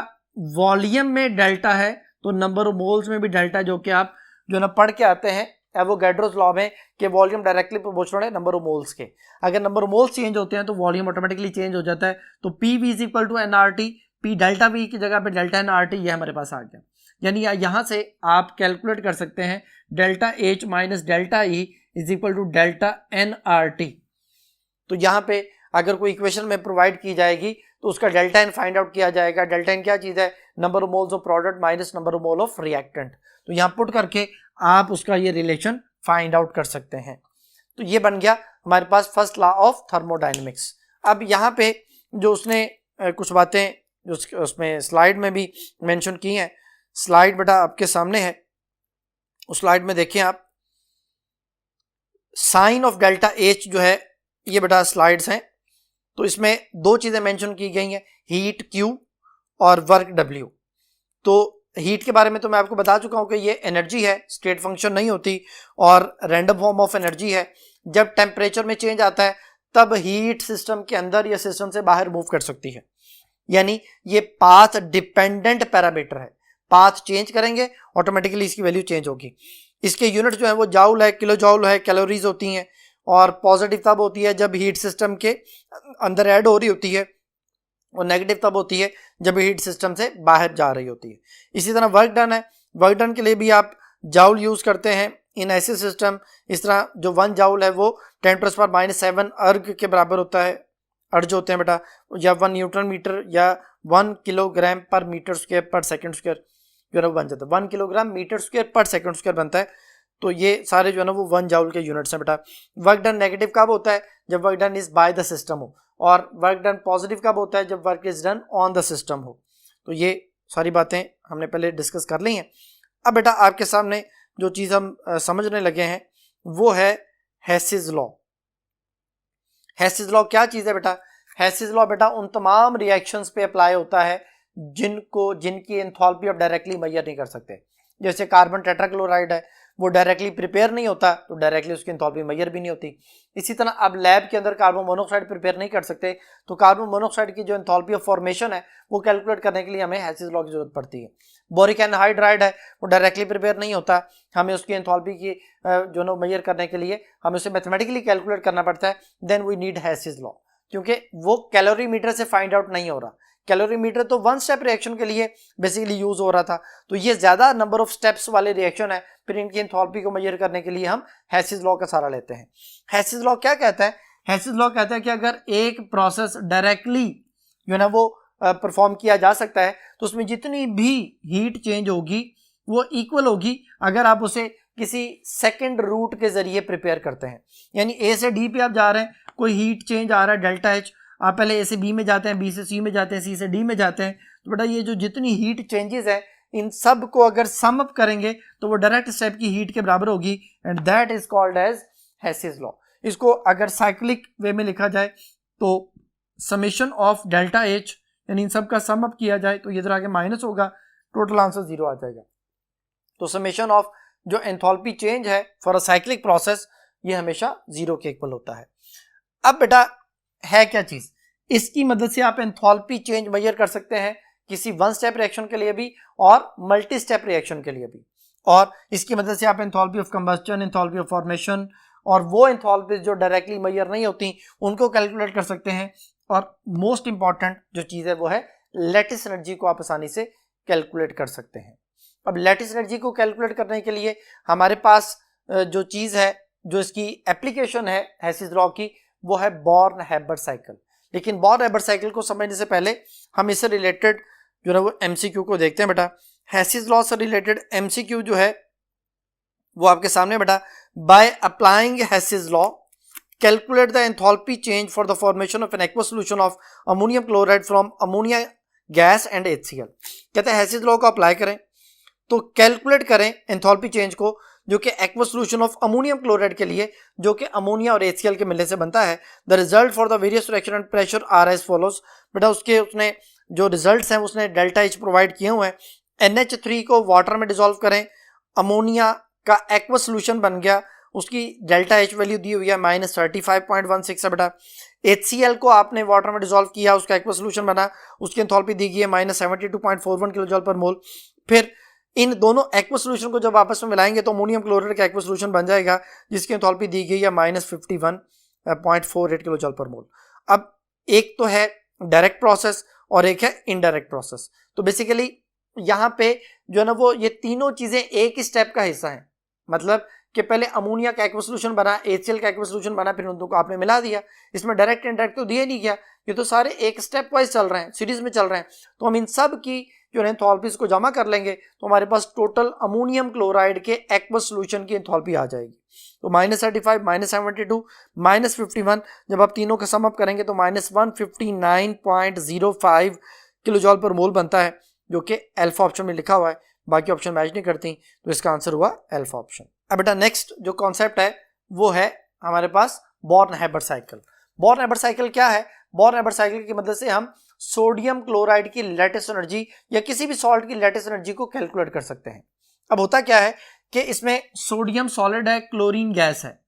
वॉल्यूम में डेल्टा है तो नंबर ऑफ मोल्स में भी डेल्टा, जो कि आप जो ना पढ़ के आते हैं एवोगैड्रोस लॉ में कि वॉल्यूम डायरेक्टली प्रोपोर्शनल है नंबर ऑफ मोल्स के। अगर नंबर ऑफ मोल्स चेंज होते हैं तो वॉल्यूम ऑटोमेटिकली चेंज हो जाता है। तो P V is equal to N R T, P delta V की जगह पे डेल्टा एन आर टी ये हमारे पास आ गया। यानी यहां से आप कैलकुलेट कर सकते हैं delta H minus delta E is equal to delta N R T. तो यहाँ पे अगर कोई इक्वेशन में प्रोवाइड की जाएगी तो उसका डेल्टा एन फाइंड आउट किया जाएगा। डेल्टा एन क्या चीज है? Number of moles of product minus number of mole of reactant. तो यहाँ पुट करके आप उसका ये रिलेशन फाइंड आउट कर सकते हैं। तो ये बन गया हमारे पास फर्स्ट लॉ ऑफ थर्मोडायनेमिक्स। अब यहाँ पे जो उसने कुछ बातें जो उसमें स्लाइड में भी मेंशन की हैं, स्लाइड बेटा आपके सामने है, उस स्लाइड में देखिए आप साइन ऑफ डेल्टा एच जो है ये बेटा स्लाइड्स हैं। तो इसमें दो चीजें मेंशन की गई हैं, हीट क्यू और वर्क डब्ल्यू। तो हीट के बारे में तो मैं आपको बता चुका हूं कि ये एनर्जी है, स्टेट फंक्शन नहीं होती और रैंडम फॉर्म ऑफ एनर्जी है। जब टेम्परेचर में चेंज आता है तब हीट सिस्टम के अंदर या सिस्टम से बाहर मूव कर सकती है, यानी ये पाथ डिपेंडेंट पैरामीटर है। पाथ चेंज करेंगे ऑटोमेटिकली इसकी वैल्यू चेंज होगी। इसके यूनिट जो है वो जाउल है, किलो जाउल है, कैलोरीज होती हैं। और पॉजिटिव तब होती है जब हीट सिस्टम के अंदर ऐड हो रही होती है और नेगेटिव तब होती है जब हीट सिस्टम से बाहर जा रही होती है। इसी तरह वर्क डन है, वर्क डन के लिए भी आप जाउल यूज करते हैं इन ऐसे सिस्टम। इस तरह जो 1 जाउल है वो 10⁻⁻7 अर्ग के बराबर होता है। अर्ज होते हैं बेटा, या 1 न्यूटन मीटर या 1 किलोग्राम पर मीटर स्क्वायर पर सेकंड स्क्वायर जो है बन जाता है। 1 किलोग्राम मीटर स्क्वायर पर सेकंड स्क्वायर बनता है। तो ये सारे जो है ना वो 1 जाउल के यूनिट्स हैं बेटा। वर्क डन नेगेटिव कब होता है? जब work done is by the system हो। और वर्क डन पॉजिटिव कब होता है? जब work is done on the system हो। तो ये सारी बातें हमने पहले डिस्कस कर ली हैं। अब बेटा आपके सामने जो चीज़ हम समझने लगे हैं वो है हेसिस लॉ। हेसिस लॉ क्या चीज़ है बेटा? हेसिस लॉ बेटा उन तमाम रिएक्शंस पे अप्लाई होता है जिनकी एंथैल्पी आप डायरेक्टली मेजर नहीं कर सकते। जैसे कार्बन टेट्राक्लोराइड है, वो डायरेक्टली प्रिपेयर नहीं होता तो डायरेक्टली उसकी एंथैल्पी मेजर भी नहीं होती। इसी तरह आप लैब के अंदर कार्बन मोनोऑक्साइड प्रिपेयर नहीं कर सकते तो कार्बन मोनोऑक्साइड की जो एंथैल्पी ऑफ फॉर्मेशन है वो कैलकुलेट करने के लिए हमें हेसिस लॉ की जरूरत पड़ती है। बोरिक एनहाइड्राइड है, वो डायरेक्टली प्रिपेयर नहीं होता, हमें उसकी एंथैल्पी की जो नो मेजर करने के लिए हमें उसे मैथमेटिकली कैलकुलेट करना पड़ता है। देन वी नीड हेसिस लॉ, क्योंकि वो कैलोरीमीटर से फाइंड आउट नहीं हो रहा। कैलोरीमीटर तो 1 स्टेप रिएक्शन के लिए बेसिकली यूज हो रहा था, तो ये ज्यादा नंबर ऑफ स्टेप्स वाले रिएक्शन है, फिर इनकी एंथैल्पी को मेजर करने के लिए हम हेसिस लॉ का सहारा लेते हैं। हेसिस लॉ क्या कहता है? हेसिस लॉ कहता है कि अगर एक प्रोसेस डायरेक्टली जो है ना वो परफॉर्म किया जा सकता है तो उसमें जितनी भी हीट चेंज होगी वो इक्वल होगी अगर आप उसे किसी सेकेंड रूट के जरिए प्रिपेयर करते हैं। यानी ए से डी पे आप जा रहे हैं, कोई हीट चेंज आ रहा है डेल्टा एच, आप पहले ए से बी में जाते हैं, बी से सी में जाते हैं, सी से डी में जाते हैं, तो बेटा ये जो जितनी हीट चेंजेस है इन सब को अगर सम अप करेंगे तो वो डायरेक्ट स्टेप की हीट के बराबर होगी and that is called as Hess's law. इसको अगर साइक्लिक वे में लिखा जाए तो समेशन ऑफ डेल्टा एच यानी इन सब का सम अप किया जाए तो ये इधर आगे माइनस होगा, टोटल आंसर 0 आ जाएगा। तो समेशन ऑफ जो एंथैल्पी चेंज है फॉर अ साइक्लिक प्रोसेस ये हमेशा 0 के इक्वल होता है। अब बेटा है क्या चीज? इसकी मदद से आप एंथैल्पी चेंज मेजर कर सकते हैं किसी 1 स्टेप रिएक्शन के लिए भी और मल्टी स्टेप रिएक्शन के लिए भी। और इसकी मदद से आप enthalpy of combustion, enthalpy of formation और वो एंथैल्पीज जो डायरेक्टली मेजर नहीं होती उनको कैलकुलेट कर सकते हैं। और मोस्ट इंपॉर्टेंट जो चीज है वो है लैटिस एनर्जी को आप आसानी से कैलकुलेट कर सकते हैं। अब लैटिस एनर्जी को कैलकुलेट करने के लिए हमारे पास जो चीज है, जो इसकी एप्लीकेशन है हेसिस लॉ की, वो है बॉर्न हैबर साइकिल। लेकिन बॉर रेबर साइकिल को समझने से पहले हम इससे रिलेटेड जो है वो एमसीक्यू को देखते हैं बेटा। हेसिस लॉ से रिलेटेड एमसीक्यू जो है वो आपके सामने बेटा। By applying Hess's law calculate the enthalpy change for the formation of an aqueous solution of ammonium chloride from ammonia gas and HCl। कहते हैं हेसिस लॉ को अप्लाई करें तो कैलकुलेट करें एंथैल्पी चेंज को जो कि aqueous solution of ammonium chloride के लिए जो कि अमोनिया और HCl के मिलने से बनता है। The result for the various reaction and pressure are as follows. बेटा उसने जो रिजल्ट्स हैं उसने डेल्टा H प्रोवाइड किए हुए हैं। NH3 को वाटर में डिसॉल्व करें, अमोनिया का एक्वस सॉल्यूशन बन गया, उसकी डेल्टा H वैल्यू दी हुई है -35.16 है बेटा। HCl को आपने वाटर में डिसॉल्व किया, उसका एक्वस सॉल्यूशन बना, उसकी एंथैल्पी दी गई है -72.41 किलोजूल पर मोल। फिर इन दोनों एक्वस सॉल्यूशन को जब आपस में मिलाएंगे तो अमोनियम क्लोराइड का एक्वस सॉल्यूशन बन जाएगा जिसकी एंथैल्पी दी गई है -51.48 किलोजूल पर मोल। अब एक तो है डायरेक्ट प्रोसेस और एक है इनडायरेक्ट प्रोसेस। तो बेसिकली यहाँ पे जो है ना वो ये तीनों चीजें एक ही स्टेप का हिस्सा है। मतलब कि पहले अमोनिया का एक्वस सॉल्यूशन बना, HCl का एक्वस सॉल्यूशन बना, फिर उन दोनों को आपने मिला दिया। इसमें डायरेक्ट इनडायरेक्ट तो दिया नहीं गया, ये तो सारे एक स्टेप वाइज चल रहे हैं, सीरीज में चल रहे हैं। तो हम इन सब की जो है एंथैल्पीज को जमा कर लेंगे तो हमारे पास टोटल अमोनियम क्लोराइड के एक्वस सॉल्यूशन की एंथैल्पी आ जाएगी। तो -35, -72, -51 जब आप तीनों का सम अप करेंगे तो -159.05 किलोजूल पर मोल बनता है जो कि अल्फा ऑप्शन में लिखा हुआ है, बाकी ऑप्शन मैच नहीं करती, तो इसका आंसर हुआ अल्फा ऑप्शन। अब बेटा नेक्स्ट जो कॉन्सेप्ट है वो है हमारे पास बॉर्न-हैबर साइकिल। बॉर्न-हैबर साइकिल क्या है? बॉर्न-हैबर साइकिल की मदद से हम सोडियम क्लोराइड की लैटिस एनर्जी या किसी भी सॉल्ट की लैटिस एनर्जी को कैलकुलेट कर सकते हैं। अब होता क्या है कि इसमें सोडियम सॉलिड है, क्लोरीन गैस है।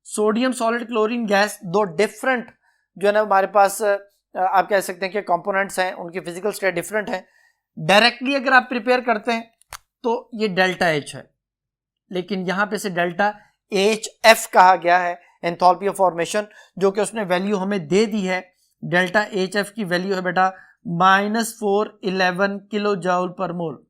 सोडियम सॉलिड, क्लोरीन गैस दो डिफरेंट जो है ना हमारे पास आप कह सकते हैं कि कंपोनेंट्स हैं, उनकी फिजिकल स्टेट डिफरेंट है। डायरेक्टली अगर आप प्रिपेयर करते हैं तो ये डेल्टा H है, लेकिन यहां पे से डेल्टा HF कहा गया है एंथैल्पी ऑफ फॉर्मेशन, जो कि उसने वैल्यू हमें दे दी है। डेल्टा HF की वैल्यू है बेटा -411 किलोजूल पर मोल।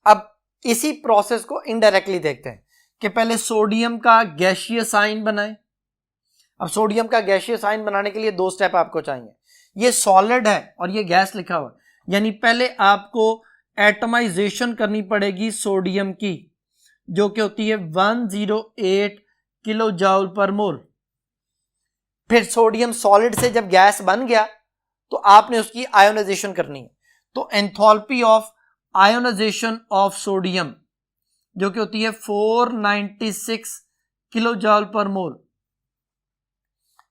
अब इसी प्रोसेस को इनडायरेक्टली देखते हैं कि पहले सोडियम का गैसीय आयन बनाए। अब सोडियम का गैसीय आयन बनाने के लिए दो स्टेप आपको चाहिए। ये सॉलिड है और ये गैस लिखा हुआ है, यानी पहले आपको एटमाइजेशन करनी पड़ेगी सोडियम की, जो कि होती है 108 किलोजूल पर मोल। फिर सोडियम सॉलिड से जब गैस बन गया तो आपने उसकी आयोनाइजेशन करनी है। तो enthalpy of ionisation of sodium जो कि होती है 496 किलोजूल पर मोल।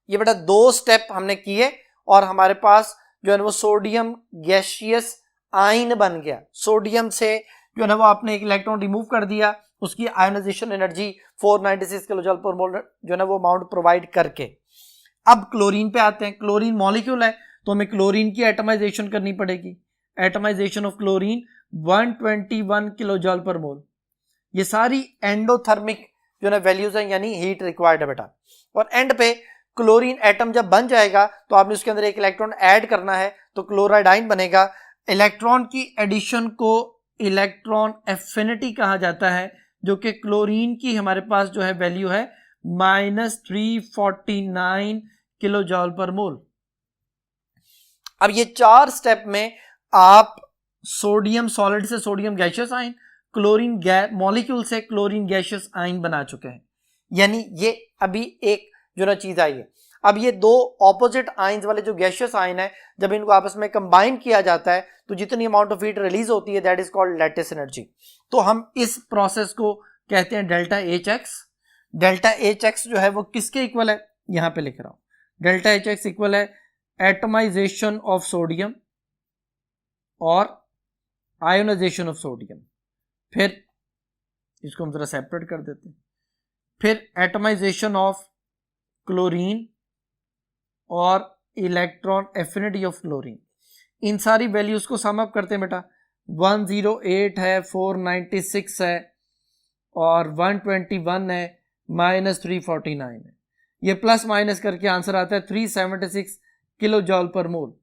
ये बेटा दो स्टेप हमने किए और हमारे पास जो है वो सोडियम गैसियस आयन बन गया। सोडियम से जो है ना वो आपने एक इलेक्ट्रॉन रिमूव कर दिया, उसकी आयोनाइजेशन एनर्जी 496 किलोजूल पर मोल जो है ना वो अमाउंट प्रोवाइड करके। अब क्लोरीन पे आते हैं। क्लोरीन मॉलिक्यूल है तो हमें क्लोरीन की एटमाइजेशन करनी पड़ेगी। एटमाइजेशन ऑफ क्लोरीन 121 किलोजूल पर मोल। ये सारी एंडोथर्मिक जो है वैल्यूज हैं, यानी हीट रिक्वायर्ड है बेटा। और एंड पे क्लोरीन एटम जब बन जाएगा तो आपने उसके अंदर एक इलेक्ट्रॉन ऐड करना है तो क्लोराइड आयन बनेगा। इलेक्ट्रॉन की एडिशन को इलेक्ट्रॉन एफिनिटी कहा जाता है, जो कि क्लोरीन की हमारे पास जो है वैल्यू है -349 किलोजूल पर मोल। अब ये चार स्टेप में आप सोडियम सॉलिड से sodium gaseous ion, chlorine molecule से क्लोरीन गैसियस आयन बना चुके हैं। यानी ये अभी एक जो ना चीज आई है। अब ये दो ऑपोजिट आयंस वाले जो गैसियस आयन है, जब इनको आपस में कंबाइन किया जाता है तो जितनी अमाउंट ऑफ हीट रिलीज होती है that is called lattice energy. तो हम इस प्रोसेस को कहते हैं डेल्टा HX। डेल्टा HX जो है वो किसके इक्वल है? यहां पे लिख रहा हूं, डेल्टा HX इक्वल है एटमाइजेशन ऑफ सोडियम और आयोनाइजेशन ऑफ सोडियम। फिर इसको हम जरा सेपरेट कर देते हैं। फिर एटमाइजेशन ऑफ क्लोरीन और इलेक्ट्रॉन एफिनिटी ऑफ क्लोरीन। इन सारी वैल्यूज को सम अप करते हैं बेटा। 108 है, 496 है और 121 है, -349 है। ये प्लस माइनस करके आंसर आता है 376 किलोजूल पर मोल।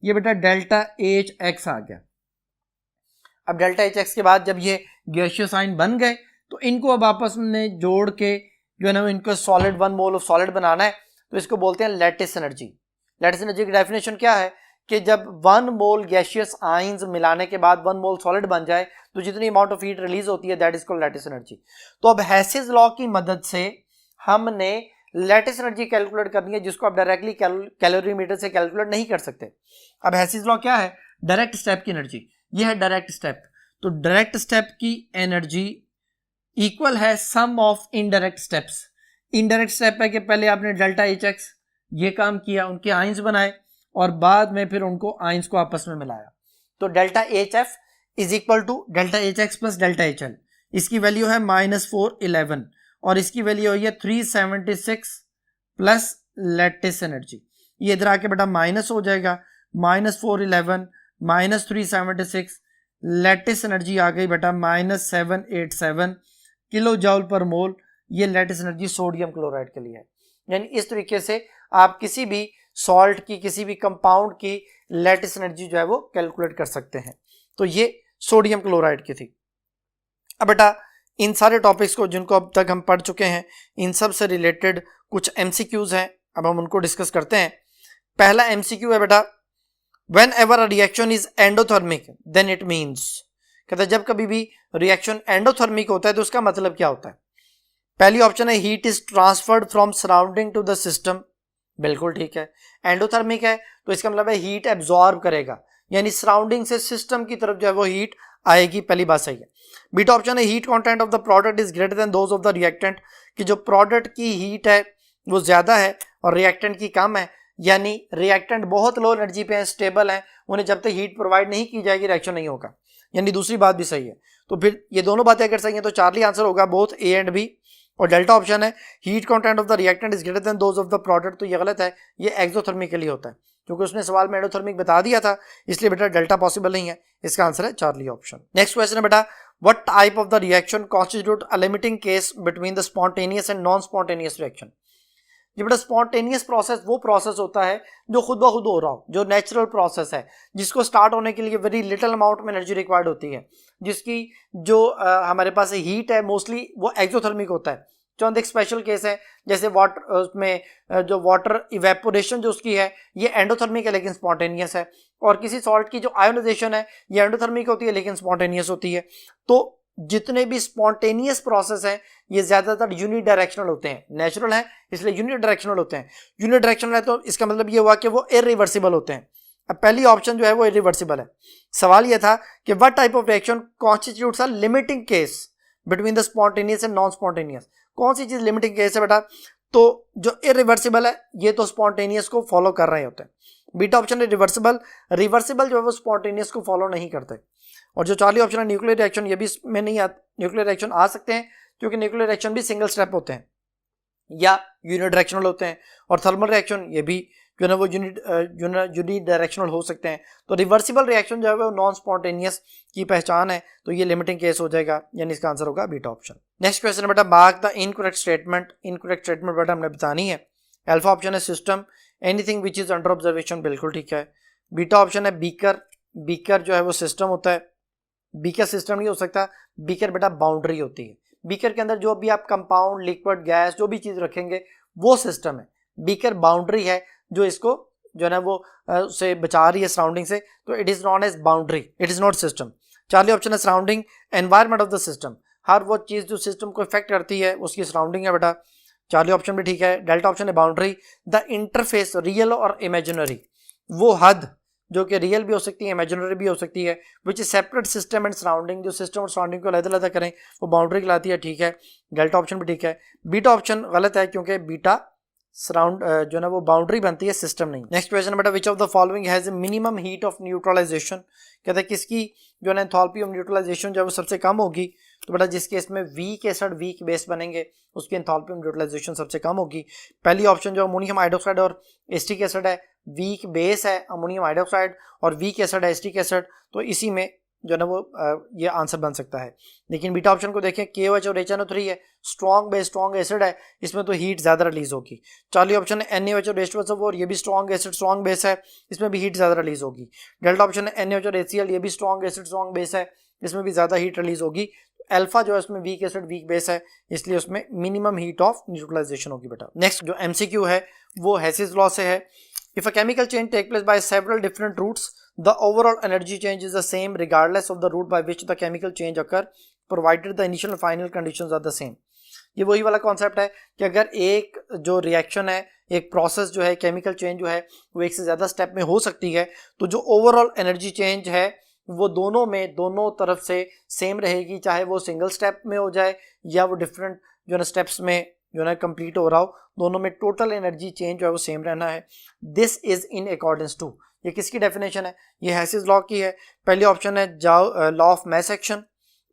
ये बेटा डेल्टा HX आ गया। अब डेल्टा HX के बाद जब ये गैसियस आयन बन गए तो इनको अब आपस में जोड़ के जो है ना इनको सॉलिड 1 मोल ऑफ सॉलिड बनाना है। तो इसको बोलते हैं लैटिस एनर्जी। लैटिस एनर्जी की डेफिनेशन क्या है कि जब 1 मोल गैसियस आयंस मिलाने के बाद 1 मोल सॉलिड बन जाए तो जितनी अमाउंट ऑफ हीट रिलीज होती है that is called lattice energy. तो अब हेसिस लॉ की मदद से हमने लैटिस एनर्जी कैलकुलेट करनी है, जिसको आप डायरेक्टली कैलोरीमीटर से कैलकुलेट नहीं कर सकते। अब हेसिस लॉ क्या है? डायरेक्ट स्टेप की एनर्जी, ये है डायरेक्ट स्टेप। तो डायरेक्ट स्टेप की एनर्जी इक्वल है sum of indirect steps. Indirect step है कि पहले आपने डेल्टा एच एक्स ये काम किया, उनके आयंस बनाए और बाद में फिर उनको आयंस को आपस में मिलाया। तो delta H F is equal to delta H X plus delta H L. इसकी वैल्यू है -411 और इसकी वैल्यू हुई है 376 प्लस लैटिस एनर्जी। ये इधर आके बेटा माइनस हो जाएगा, -411 -376, लैटिस एनर्जी आ गई बेटा -787 किलो जूल पर मोल। ये लैटिस एनर्जी सोडियम क्लोराइड के लिए है। यानी इस तरीके से आप किसी भी सॉल्ट की, किसी भी कंपाउंड की लैटिस एनर्जी जो है वो कैलकुलेट कर सकते हैं। तो ये सोडियम क्लोराइड की थी। अब बेटा इन सारे टॉपिक्स को जिनको अब तक हम पढ़ चुके हैं, इन सब से रिलेटेड कुछ एमसीक्यूज हैं, अब हम उनको डिस्कस करते हैं। पहला एमसीक्यू है बेटा, whenever a reaction is endothermic then it means, कहता है जब कभी भी रिएक्शन एंडोथर्मिक होता है तो उसका मतलब क्या होता है। पहली ऑप्शन है heat is transferred from surrounding to the system, बिल्कुल ठीक है। एंडोथर्मिक है तो इसका मतलब है हीट एब्जॉर्ब करेगा, यानी सराउंडिंग से सिस्टम की तरफ जो है वो हीट आएगी, पहली बात सही है। बीटा ऑप्शन है heat content of the product is greater than those of the reactant, कि जो प्रोडक्ट की हीट है वो ज्यादा है और रिएक्टेंट की कम है, यानी रिएक्टेंट बहुत लो एनर्जी पे है, स्टेबल है, उन्हें जब तक हीट प्रोवाइड नहीं की जाएगी रिएक्शन नहीं होगा। यानी दूसरी बात भी सही है। तो फिर ये दोनों बातें अगर सही हैं तो चार्ली आंसर होगा बोथ ए एंड बी। और डेल्टा ऑप्शन है heat content of the reactant is greater than those of the product, तो ये गलत है, ये एक्सोथर्मिक के लिए होता है, क्योंकि उसने सवाल में एंडोथर्मिक बता दिया था, इसलिए बेटा डेल्टा पॉसिबल नहीं है। इसका आंसर है चार्ली ऑप्शन। नेक्स्ट क्वेश्चन है बेटा, what type of the reaction constitute a limiting case between the spontaneous and non spontaneous reaction. ये बेटा स्पॉन्टेनियस प्रोसेस वो प्रोसेस होता है जो खुद ब खुद हो रहा हो, जो नेचुरल प्रोसेस है, जिसको स्टार्ट होने के लिए वेरी लिटिल अमाउंट में एनर्जी रिक्वायर्ड होती है, जिसकी जो हमारे पास हीट है मोस्टली वो एक्सोथर्मिक होता है। चंद एक स्पेशल केस है, जैसे वाटर, उसमें जो वाटर इवेपोरेशन जो उसकी है ये एंडोथर्मिक है लेकिन स्पॉन्टेनियस है, और किसी सॉल्ट की जो आयोनाइजेशन है ये एंडोथर्मिक होती है लेकिन स्पॉन्टेनियस होती है। तो जितने भी स्पॉन्टेनियस प्रोसेस हैं ये ज्यादातर यूनि डायरेक्शनल होते हैं, नेचुरल है इसलिए यूनि डायरेक्शनल होते हैं। यूनि डायरेक्शनल है तो इसका मतलब ये हुआ कि वो इरिवर्सिबल होते हैं। अब पहली ऑप्शन जो है वो इरिवर्सिबल है। सवाल ये था कि what type of reaction constitutes a limiting case between the spontaneous and non spontaneous. कौन सी चीज लिमिटिंग केस है बेटा? तो जो इरिवर्सिबल है ये तो स्पॉन्टेनियस को फॉलो कर रहे होते हैं। बीटा ऑप्शन है रिवर्सिबल, रिवर्सिबल जो है वो स्पॉन्टेनियस को फॉलो नहीं करते। और जो चार्ली ऑप्शन है न्यूक्लियर रिएक्शन, ये भी इसमें नहीं न्यूक्लियर रिएक्शन आ सकते हैं क्योंकि न्यूक्लियर रिएक्शन भी सिंगल स्टेप होते हैं या यूनिडायरेक्शनल होते हैं, और थर्मल रिएक्शन ये भी जो है वो यूनिडायरेक्शनल हो सकते हैं। तो रिवर्सिबल रिएक्शन जो है वो नॉन स्पॉन्टेनियस की पहचान है, तो ये लिमिटिंग केस हो जाएगा, यानी इसका आंसर होगा बीटा ऑप्शन। नेक्स्ट क्वेश्चन है बेटा, mark the incorrect statement. Incorrect statement बेटा हमने बतानी है। अल्फा ऑप्शन है system, anything which is under observation, बिल्कुल ठीक है। बीटा ऑप्शन है बीकर, बीकर जो है वो सिस्टम होता है, बीकर सिस्टम नहीं हो सकता, बीकर बेटा बाउंड्री होती है। बीकर के अंदर जो भी आप कंपाउंड, लिक्विड, गैस जो भी चीज रखेंगे वो सिस्टम है। बीकर बाउंड्री है जो इसको जो है ना वो से बचा रही है सराउंडिंग से, तो it is non as boundary, it is not system. Charlie option है surrounding environment of the system, हर वो चीज जो सिस्टम को इफेक्ट करती है उसकी सराउंडिंग है बेटा। चार्ली ऑप्शन भी ठीक है। डेल्टा ऑप्शन है बाउंड्री, द इंटरफेस रियल और इमेजिनरी, वो हद जो कि रियल भी हो सकती है इमेजिनरी भी हो सकती है, which is separate system and surrounding, जो सिस्टम और सराउंडिंग को अलग अलग करें वो बाउंड्री कहलाती है, ठीक है। डेल्टा ऑप्शन भी ठीक है। बीटा ऑप्शन गलत है क्योंकि बीटा सराउंड जो है ना वो बाउंड्री बनती है, सिस्टम नहीं। नेक्स्ट क्वेश्चन बेटा, which of the following has a minimum heat of neutralisation. कहते हैं किसकी जो है ना एंथैल्पी ऑफ न्यूट्रलाइजेशन जो है वो सबसे कम होगी। तो बेटा जिस केस में वीक एसिड वीक बेस बनेंगे उसकी एंथैल्पी ऑफ न्यूट्रलाइजेशन सबसे कम होगी। पहली ऑप्शन जो अमोनियम हाइड्रोक्साइड और एसिटिक एसिड है, वीक बेस है अमोनियम हाइड्रोक्साइड और वीक एसिड है एसिटिक एसिड, तो इसी में जो है ना वो ये आंसर बन सकता है। लेकिन बीटा ऑप्शन को देखें, KOH और HNO3 है, स्ट्रॉन्ग बेस स्ट्रॉन्ग एसिड है, इसमें तो हीट ज़्यादा रिलीज होगी। चार्ली ऑप्शन है NaOH और H2SO4, ये भी स्ट्रॉन्ग एसिड स्ट्रॉन्ग बेस है, इसमें भी हीट ज़्यादा रिलीज होगी। डेल्टा ऑप्शन है NaOH और HCl, ये भी स्ट्रॉन्ग एसिड स्ट्रॉन्ग बेस है, इसमें भी ज़्यादा हीट रिलीज होगी। अल्फा जो है उसमें वीक एसिड वीक बेस है, इसलिए उसमें मिनिमम हीट ऑफ न्यूट्रलाइजेशन होगी बेटा। नेक्स्ट जो एमसीक्यू है वो हेसिस लॉ से है। If a chemical change take place by several different routes the overall energy change is the same regardless of the route by which the chemical change occur provided the initial final conditions are the same. ये वही वाला concept है कि अगर एक जो reaction है, एक प्रोसेस जो है, केमिकल चेंज जो है वो एक से ज़्यादा स्टेप में हो सकती है, तो जो ओवरऑल एनर्जी चेंज है वो दोनों में दोनों तरफ से सेम रहेगी, चाहे वो सिंगल स्टेप में हो जाए या वो डिफरेंट जो है स्टेप्स में जो है कंप्लीट हो रहा हो, दोनों में टोटल एनर्जी चेंज जो है वो सेम रहना है। This is in accordance to, ये किसकी डेफिनेशन है? ये हेसिस लॉ की है। पहली ऑप्शन है law of mass action,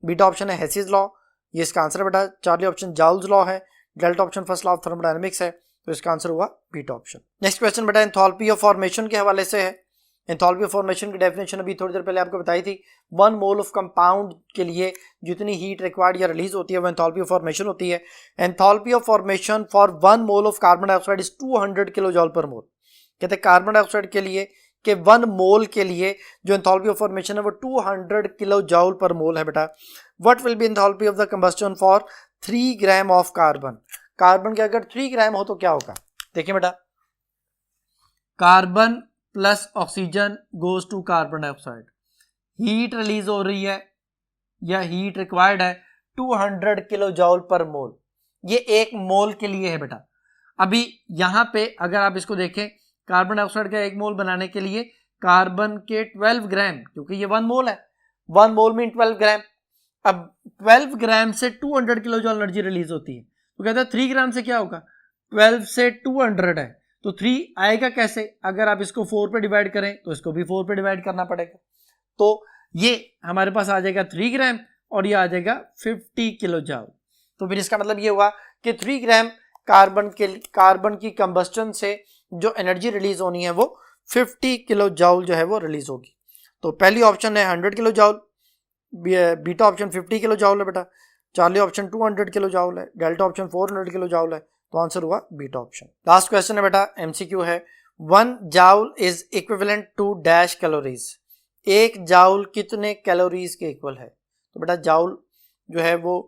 beta option है हेसिस लॉ, ये इसका आंसर है बेटा। चार्ली ऑप्शन जाउल्स लॉ है, delta option first law of thermodynamics है, तो इसका आंसर हुआ बीटा ऑप्शन। नेक्स्ट क्वेश्चन बेटा एंथैल्पी ऑफ फॉर्मेशन के हवाले से है। एंथैल्पी ऑफ फॉर्मेशन की डेफिनेशन अभी थोड़ी देर पहले आपको बताई थी। 1 मोल ऑफ कंपाउंड के लिए जितनी हीट रिक्वायर्ड या रिलीज होती है वो एंथैल्पी ऑफ फॉर्मेशन होती है। Enthalpy of formation for 1 mole of carbon dioxide is 200 kilo जॉल पर मोल। कहते हैं कार्बन डाइऑक्साइड के लिए कि 1 मोल के लिए जो एंथैल्पी ऑफ फॉर्मेशन है वो 200 किलो जॉल पर मोल है बेटा। What will be enthalpy of the combustion for 3 gram of carbon. Carbon के अगर 3 ग्राम हो तो क्या होगा? देखिए बेटा, carbon plus oxygen goes to carbon dioxide, heat release हो रही है या हीट रिक्वायर्ड है 200 किलो जॉल पर मोल। ये 1 मोल के लिए है बेटा। अभी यहां पे अगर आप इसको देखें, कार्बन डाइऑक्साइड का 1 मोल बनाने के लिए कार्बन के 12 ग्राम, क्योंकि ये 1 मोल है, 1 मोल में 12 ग्राम। अब 12 ग्राम से 200 किलो जॉल एनर्जी रिलीज होती है, तो कहता है 3 ग्राम से क्या होगा? 12 से 200 है तो 3 आएगा कैसे? अगर आप इसको 4 पे डिवाइड करें तो इसको भी 4 पे डिवाइड करना पड़ेगा, तो ये हमारे पास आ जाएगा 3 ग्राम और ये आ जाएगा 50 किलो जॉल। तो फिर इसका मतलब ये हुआ कि 3 ग्राम कार्बन की कंबस्टन से जो एनर्जी रिलीज होनी है वो 50 किलो जॉल जो है वो रिलीज होगी। तो पहली ऑप्शन है 100 किलो जॉल, बीटा ऑप्शन 50 किलो जॉल है बेटा, चार्ली ऑप्शन 200 किलो जॉल है, डेल्टा ऑप्शन 400 किलो जॉल है, तो आंसर हुआ बीटा ऑप्शन। लास्ट क्वेश्चन है बेटा एमसीक्यू है। 1 joule is equivalent to dash calories. 1 joule कितने कैलोरीज के इक्वल है? तो बेटा जॉल जो है वो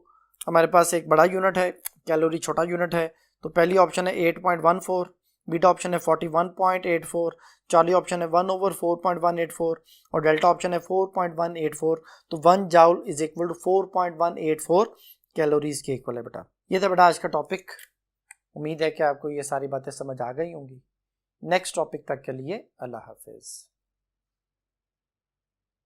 हमारे पास एक बड़ा यूनिट है, कैलोरी छोटा यूनिट है। तो पहली ऑप्शन है 8.14, बीटा ऑप्शन है 41.84, चार्ली ऑप्शन है 1/4.184 और डेल्टा ऑप्शन है 4.184। तो 1 joule is equal to 4.184 calories के इक्वल है बेटा। ये था बेटा आज का टॉपिक। उम्मीद है कि आपको ये सारी बातें समझ आ गई होंगी। नेक्स्ट टॉपिक तक के लिए अल्लाह हाफिज।